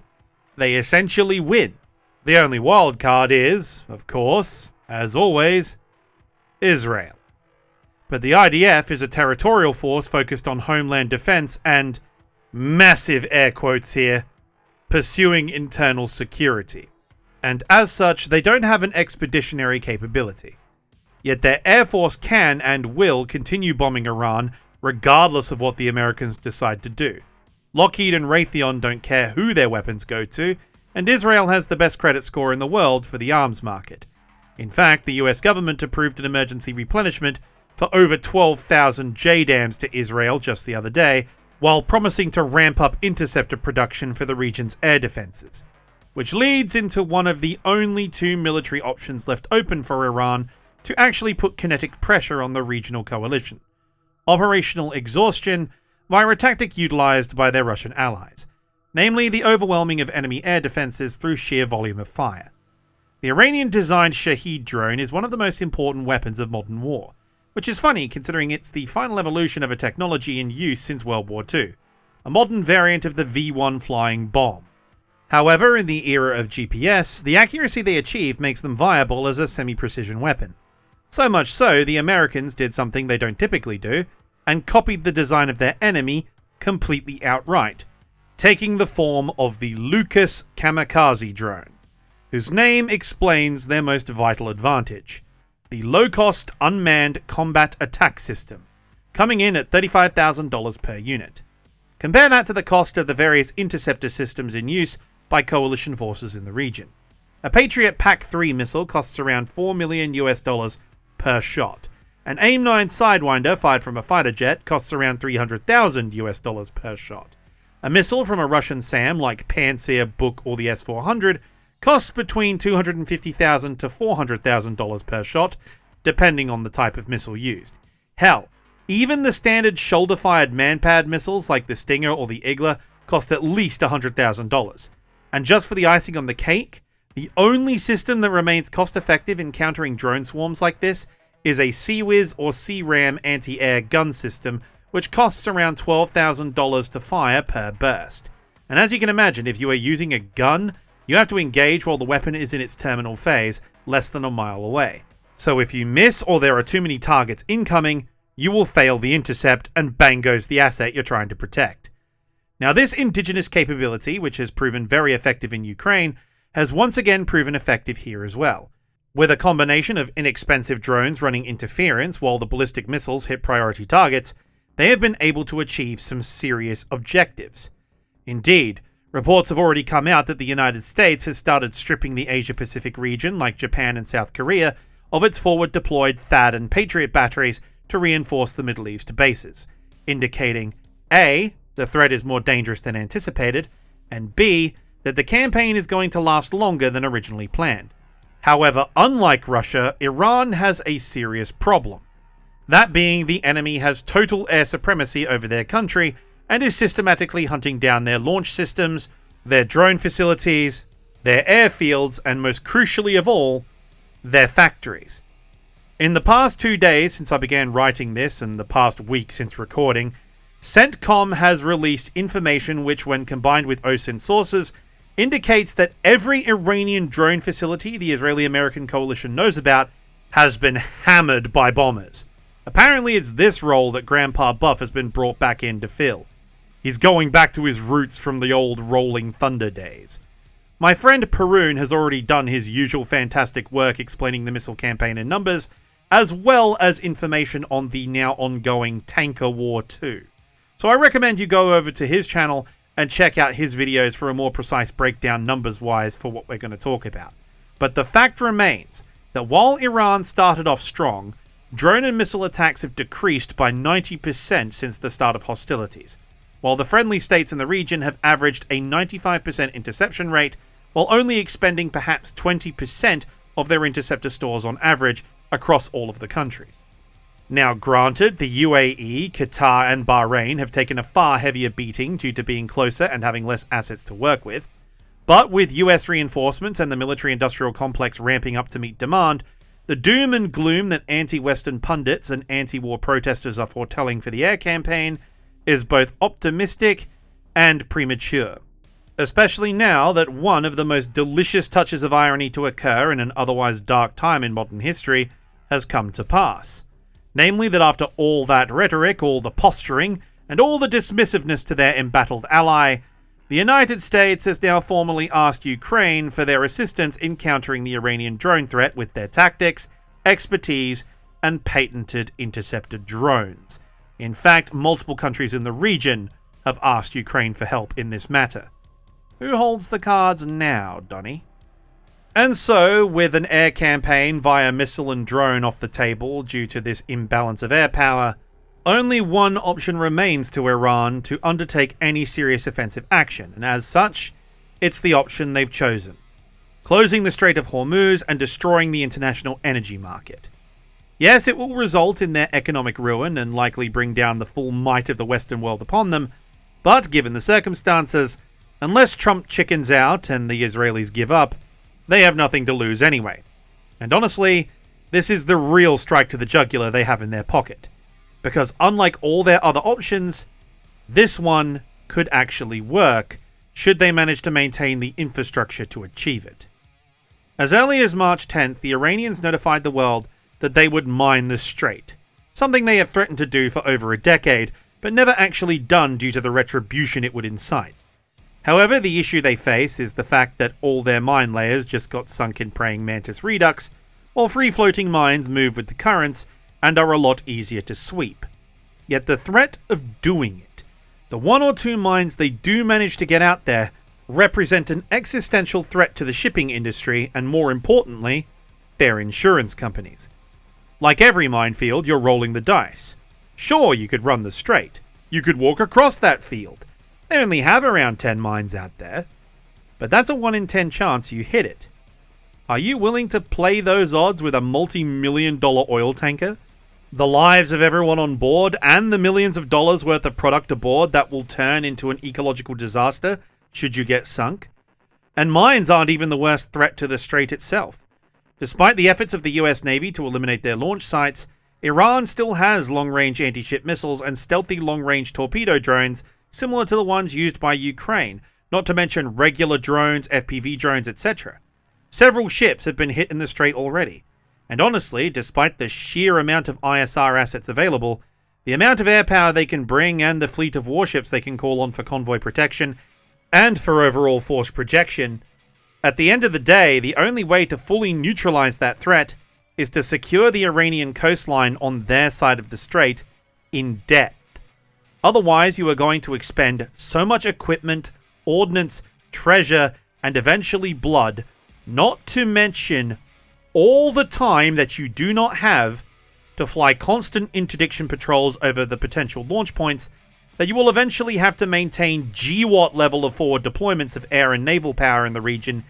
they essentially win. The only wild card is, of course, as always, Israel. But the IDF is a territorial force focused on homeland defense and, massive air quotes here, pursuing internal security. And as such, they don't have an expeditionary capability. Yet their air force can and will continue bombing Iran regardless of what the Americans decide to do. Lockheed and Raytheon don't care who their weapons go to, and Israel has the best credit score in the world for the arms market. In fact, the US government approved an emergency replenishment for over 12,000 JDAMs to Israel just the other day, while promising to ramp up interceptor production for the region's air defenses. Which leads into one of the only two military options left open for Iran to actually put kinetic pressure on the regional coalition. Operational exhaustion via a tactic utilized by their Russian allies, namely the overwhelming of enemy air defenses through sheer volume of fire. The Iranian-designed Shahed drone is one of the most important weapons of modern war, which is funny considering it's the final evolution of a technology in use since World War II. a modern variant of the V-1 flying bomb. However, in the era of GPS, the accuracy they achieved makes them viable as a semi-precision weapon. So much so, the Americans did something they don't typically do, and copied the design of their enemy completely outright, taking the form of the Lucas Kamikaze drone, whose name explains their most vital advantage: the low-cost unmanned combat attack system, coming in at $35,000 per unit. Compare that to the cost of the various interceptor systems in use by coalition forces in the region. A Patriot PAC-3 missile costs around $4 million per shot. An AIM-9 Sidewinder fired from a fighter jet costs around $300,000 per shot. A missile from a Russian SAM like Pantsir, Buk, or the S-400 costs between $250,000 to $400,000 per shot, depending on the type of missile used. Hell, even the standard shoulder-fired man-pad missiles like the Stinger or the Igla cost at least $100,000. And just for the icing on the cake, the only system that remains cost-effective in countering drone swarms like this is a CWIS or CRAM anti-air gun system, which costs around $12,000 to fire per burst. And as you can imagine, if you are using a gun, you have to engage while the weapon is in its terminal phase, less than a mile away. So if you miss or there are too many targets incoming, you will fail the intercept and bang goes the asset you're trying to protect. Now this indigenous capability, which has proven very effective in Ukraine, has once again proven effective here as well. With a combination of inexpensive drones running interference while the ballistic missiles hit priority targets, they have been able to achieve some serious objectives. Indeed, reports have already come out that the United States has started stripping the Asia-Pacific region, like Japan and South Korea, of its forward-deployed THAAD and Patriot batteries to reinforce the Middle East bases, indicating A, the threat is more dangerous than anticipated, and B, that the campaign is going to last longer than originally planned. However, unlike Russia, Iran has a serious problem. That being, the enemy has total air supremacy over their country and is systematically hunting down their launch systems, their drone facilities, their airfields, and most crucially of all, their factories. In the past 2 days since I began writing this and the past week since recording, CENTCOM has released information which, when combined with OSINT sources, indicates that every Iranian drone facility the Israeli-American coalition knows about has been hammered by bombers. Apparently it's this role that Grandpa Buff has been brought back in to fill. He's going back to his roots from the old Rolling Thunder days. My friend Perun has already done his usual fantastic work explaining the missile campaign in numbers, as well as information on the now ongoing Tanker War 2. So I recommend you go over to his channel and check out his videos for a more precise breakdown numbers-wise for what we're going to talk about. But the fact remains that while Iran started off strong, drone and missile attacks have decreased by 90% since the start of hostilities, while the friendly states in the region have averaged a 95% interception rate, while only expending perhaps 20% of their interceptor stores on average across all of the countries. Now granted, the UAE, Qatar and Bahrain have taken a far heavier beating due to being closer and having less assets to work with, but with US reinforcements and the military-industrial complex ramping up to meet demand, the doom and gloom that anti-Western pundits and anti-war protesters are foretelling for the air campaign is both optimistic and premature. Especially now that one of the most delicious touches of irony to occur in an otherwise dark time in modern history has come to pass. Namely that after all that rhetoric, all the posturing, and all the dismissiveness to their embattled ally, the United States has now formally asked Ukraine for their assistance in countering the Iranian drone threat with their tactics, expertise, and patented interceptor drones. In fact, multiple countries in the region have asked Ukraine for help in this matter. Who holds the cards now, Donny? And so, with an air campaign via missile and drone off the table due to this imbalance of air power, only one option remains to Iran to undertake any serious offensive action, and as such, it's the option they've chosen: closing the Strait of Hormuz and destroying the international energy market. Yes, it will result in their economic ruin and likely bring down the full might of the Western world upon them, but given the circumstances, unless Trump chickens out and the Israelis give up, they have nothing to lose anyway. And honestly, this is the real strike to the jugular they have in their pocket. Because unlike all their other options, this one could actually work, should they manage to maintain the infrastructure to achieve it. As early as March 10th, the Iranians notified the world that they would mine the strait, something they have threatened to do for over a decade, but never actually done due to the retribution it would incite. However, the issue they face is the fact that all their mine layers just got sunk in praying mantis redux, while free-floating mines move with the currents and are a lot easier to sweep. Yet the threat of doing it, the one or two mines they do manage to get out there, represent an existential threat to the shipping industry and, more importantly, their insurance companies. Like every minefield, you're rolling the dice. Sure, you could run the strait. You could walk across that field. They only have around 10 mines out there. But that's a 1 in 10 chance you hit it. Are you willing to play those odds with a multi-million-dollar oil tanker? The lives of everyone on board and the millions of dollars worth of product aboard that will turn into an ecological disaster should you get sunk? And mines aren't even the worst threat to the strait itself. Despite the efforts of the US Navy to eliminate their launch sites, Iran still has long-range anti-ship missiles and stealthy long-range torpedo drones similar to the ones used by Ukraine, not to mention regular drones, FPV drones, etc. Several ships have been hit in the strait already. And honestly, despite the sheer amount of ISR assets available, the amount of air power they can bring and the fleet of warships they can call on for convoy protection and for overall force projection, at the end of the day, the only way to fully neutralize that threat is to secure the Iranian coastline on their side of the strait in depth. Otherwise, you are going to expend so much equipment, ordnance, treasure, and eventually blood, not to mention all the time that you do not have to fly constant interdiction patrols over the potential launch points, that you will eventually have to maintain GWOT level of forward deployments of air and naval power in the region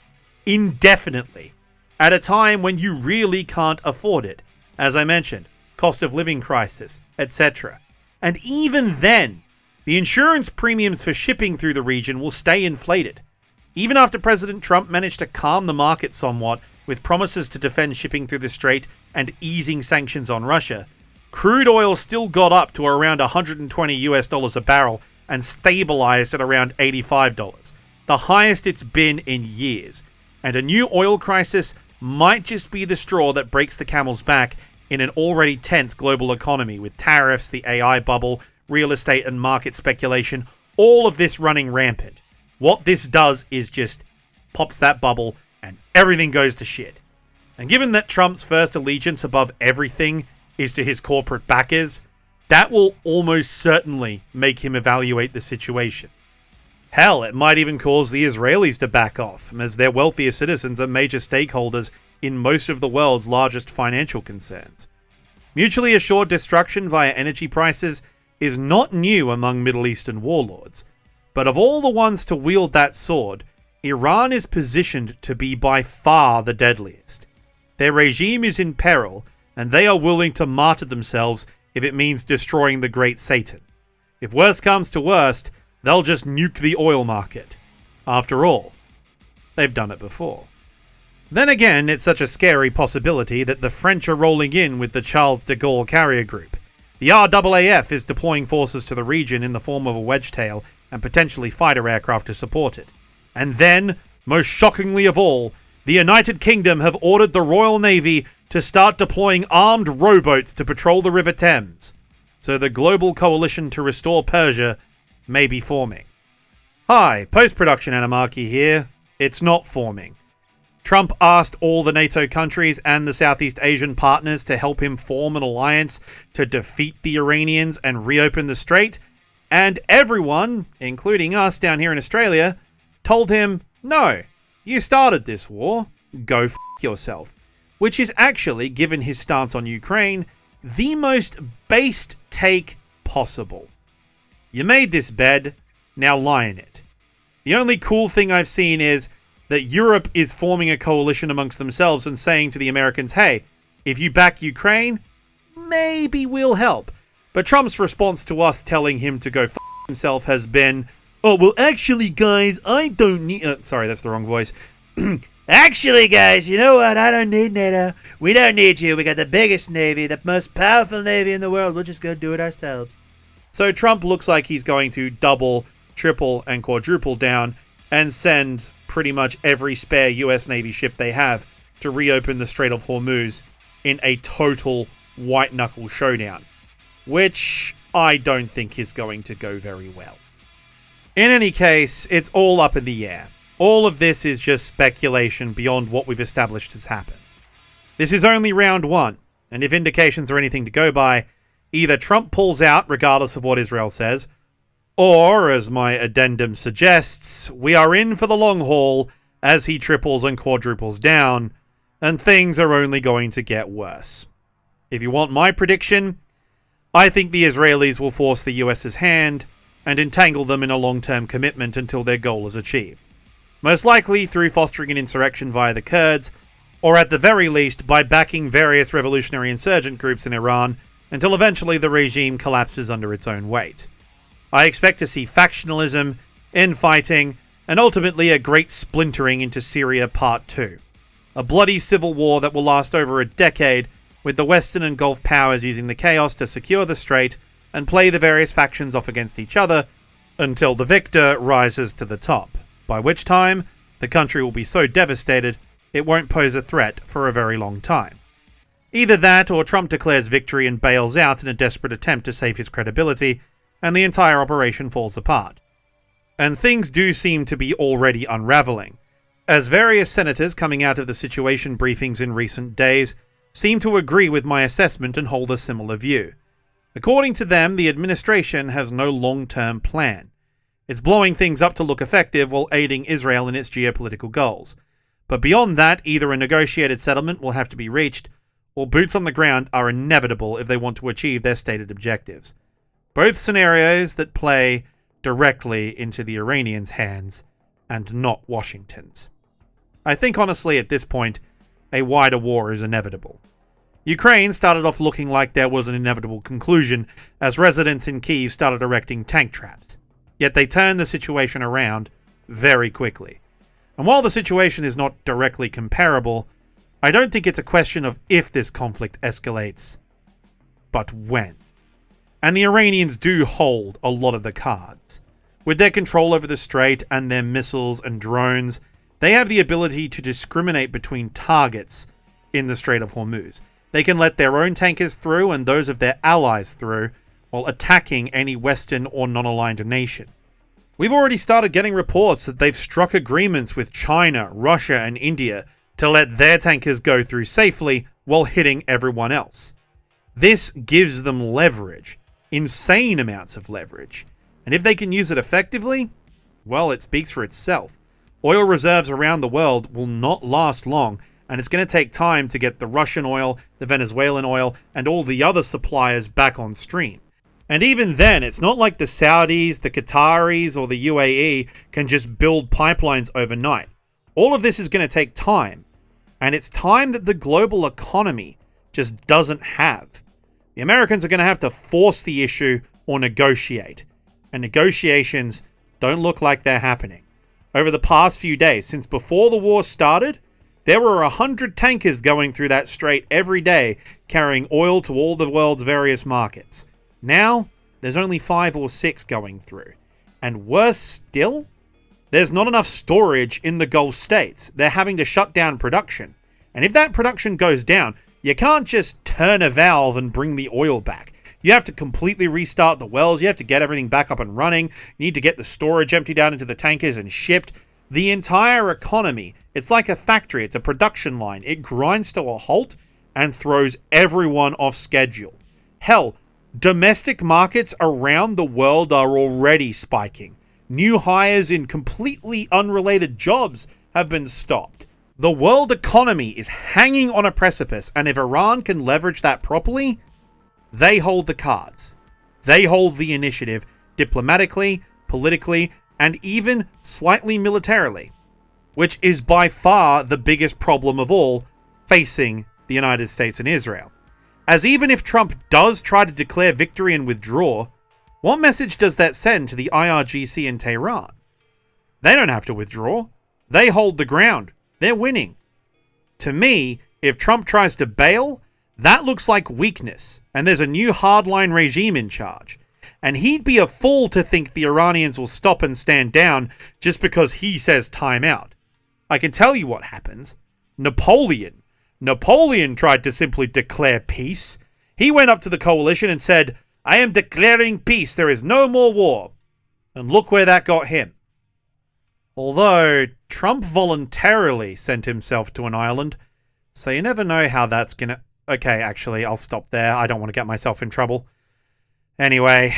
indefinitely, at a time when you really can't afford it. As I mentioned, cost of living crisis, etc. And even then, the insurance premiums for shipping through the region will stay inflated. Even after President Trump managed to calm the market somewhat with promises to defend shipping through the strait and easing sanctions on Russia, crude oil still got up to around $120 a barrel and stabilized at around $85, the highest it's been in years. And a new oil crisis might just be the straw that breaks the camel's back in an already tense global economy with tariffs, the AI bubble, real estate and market speculation, all of this running rampant. What this does is just pops that bubble and everything goes to shit. And given that Trump's first allegiance above everything is to his corporate backers, that will almost certainly make him evaluate the situation. Hell, it might even cause the Israelis to back off, as their wealthier citizens are major stakeholders in most of the world's largest financial concerns. Mutually assured destruction via energy prices is not new among Middle Eastern warlords, but of all the ones to wield that sword, Iran is positioned to be by far the deadliest. Their regime is in peril, and they are willing to martyr themselves if it means destroying the great Satan. If worst comes to worst, they'll just nuke the oil market. After all, they've done it before. Then again, it's such a scary possibility that the French are rolling in with the Charles de Gaulle carrier group. The RAAF is deploying forces to the region in the form of a wedgetail and potentially fighter aircraft to support it. And then, most shockingly of all, the United Kingdom have ordered the Royal Navy to start deploying armed rowboats to patrol the River Thames. So the global coalition to restore Persia may be forming. Hi, post-production Animarchy here. It's not forming. Trump asked all the NATO countries and the Southeast Asian partners to help him form an alliance to defeat the Iranians and reopen the strait, and everyone, including us down here in Australia, told him, no, you started this war, go f*** yourself. Which is actually, given his stance on Ukraine, the most based take possible. You made this bed, now lie in it. The only cool thing I've seen is that Europe is forming a coalition amongst themselves and saying to the Americans, hey, if you back Ukraine, maybe we'll help. But Trump's response to us telling him to go f*** himself has been, oh, well, actually, guys, I don't need... sorry, that's the wrong voice. Actually, guys, you know what? I don't need NATO. We don't need you. We got the biggest navy, the most powerful navy in the world. We'll just go do it ourselves. So Trump looks like he's going to double triple, and quadruple down and send pretty much every spare US Navy ship they have to reopen the Strait of Hormuz in a total white-knuckle showdown, which I don't think is going to go very well. In any case, it's all up in the air. All of this is just speculation beyond what we've established has happened. This is only round one, and if indications are anything to go by, either Trump pulls out regardless of what Israel says, or, as my addendum suggests, we are in for the long haul as he triples and quadruples down, and things are only going to get worse. If you want my prediction, I think the Israelis will force the US's hand and entangle them in a long-term commitment until their goal is achieved. Most likely through fostering an insurrection via the Kurds, or at the very least by backing various revolutionary insurgent groups in Iran until eventually the regime collapses under its own weight. I expect to see factionalism, infighting, and ultimately a great splintering into Syria Part 2. A bloody civil war that will last over a decade, with the Western and Gulf powers using the chaos to secure the strait and play the various factions off against each other until the victor rises to the top, by which time the country will be so devastated it won't pose a threat for a very long time. Either that, or Trump declares victory and bails out in a desperate attempt to save his credibility, and the entire operation falls apart. And things do seem to be already unraveling, as various senators coming out of the situation briefings in recent days seem to agree with my assessment and hold a similar view. According to them, the administration has no long-term plan. It's blowing things up to look effective while aiding Israel in its geopolitical goals. But beyond that, either a negotiated settlement will have to be reached, or boots on the ground are inevitable if they want to achieve their stated objectives. Both scenarios that play directly into the Iranians' hands, and not Washington's. I think honestly at this point, a wider war is inevitable. Ukraine started off looking like there was an inevitable conclusion as residents in Kyiv started erecting tank traps. Yet they turned the situation around very quickly. And while the situation is not directly comparable, I don't think it's a question of if this conflict escalates, but when. And the Iranians do hold a lot of the cards. With their control over the strait and their missiles and drones, they have the ability to discriminate between targets in the Strait of Hormuz. They can let their own tankers through and those of their allies through, while attacking any Western or non-aligned nation. We've already started getting reports that they've struck agreements with China, Russia, and India to let their tankers go through safely while hitting everyone else. This gives them leverage, insane amounts of leverage, and if they can use it effectively, well, it speaks for itself. Oil reserves around the world will not last long, and it's going to take time to get the Russian oil, the Venezuelan oil, and all the other suppliers back on stream. And even then, it's not like the Saudis, the Qataris, or the UAE can just build pipelines overnight. All of this is going to take time, and it's time that the global economy just doesn't have. The Americans are going to have to force the issue or negotiate, and negotiations don't look like they're happening. Over the past few days, since before the war started, there were 100 tankers going through that strait every day, carrying oil to all the world's various markets. Now, there's only 5 or 6 going through. And worse still, there's not enough storage in the Gulf states. They're having to shut down production. And if that production goes down, you can't just turn a valve and bring the oil back. You have to completely restart the wells. You have to get everything back up and running. You need to get the storage emptied out into the tankers and shipped. The entire economy, it's like a factory. It's a production line. It grinds to a halt and throws everyone off schedule. Hell, domestic markets around the world are already spiking. New hires in completely unrelated jobs have been stopped. The world economy is hanging on a precipice, and if Iran can leverage that properly, they hold the cards. They hold the initiative diplomatically, politically, and even slightly militarily, which is by far the biggest problem of all facing the United States and Israel. As even if Trump does try to declare victory and withdraw, what message does that send to the IRGC in Tehran? They don't have to withdraw. They hold the ground. They're winning. To me, if Trump tries to bail, that looks like weakness, and there's a new hardline regime in charge. And he'd be a fool to think the Iranians will stop and stand down just because he says time out. I can tell you what happens. Napoleon tried to simply declare peace. He went up to the coalition and said, "I am declaring peace. There is no more war." And look where that got him. Although Trump voluntarily sent himself to an island, so you never know how that's gonna... Okay, actually, I'll stop there. I don't want to get myself in trouble. Anyway,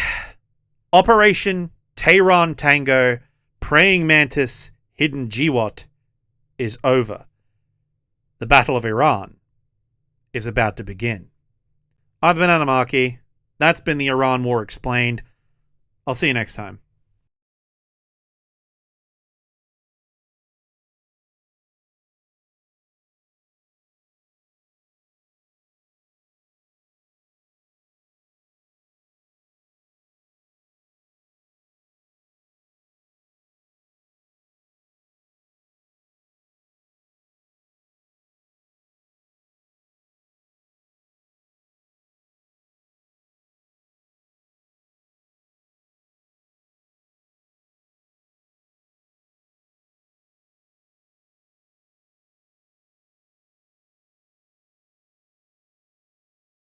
Operation Tehran Tango, Praying Mantis, Hidden GWOT is over. The Battle of Iran is about to begin. I've been Anamaki. That's been the Iran War Explained. I'll see you next time.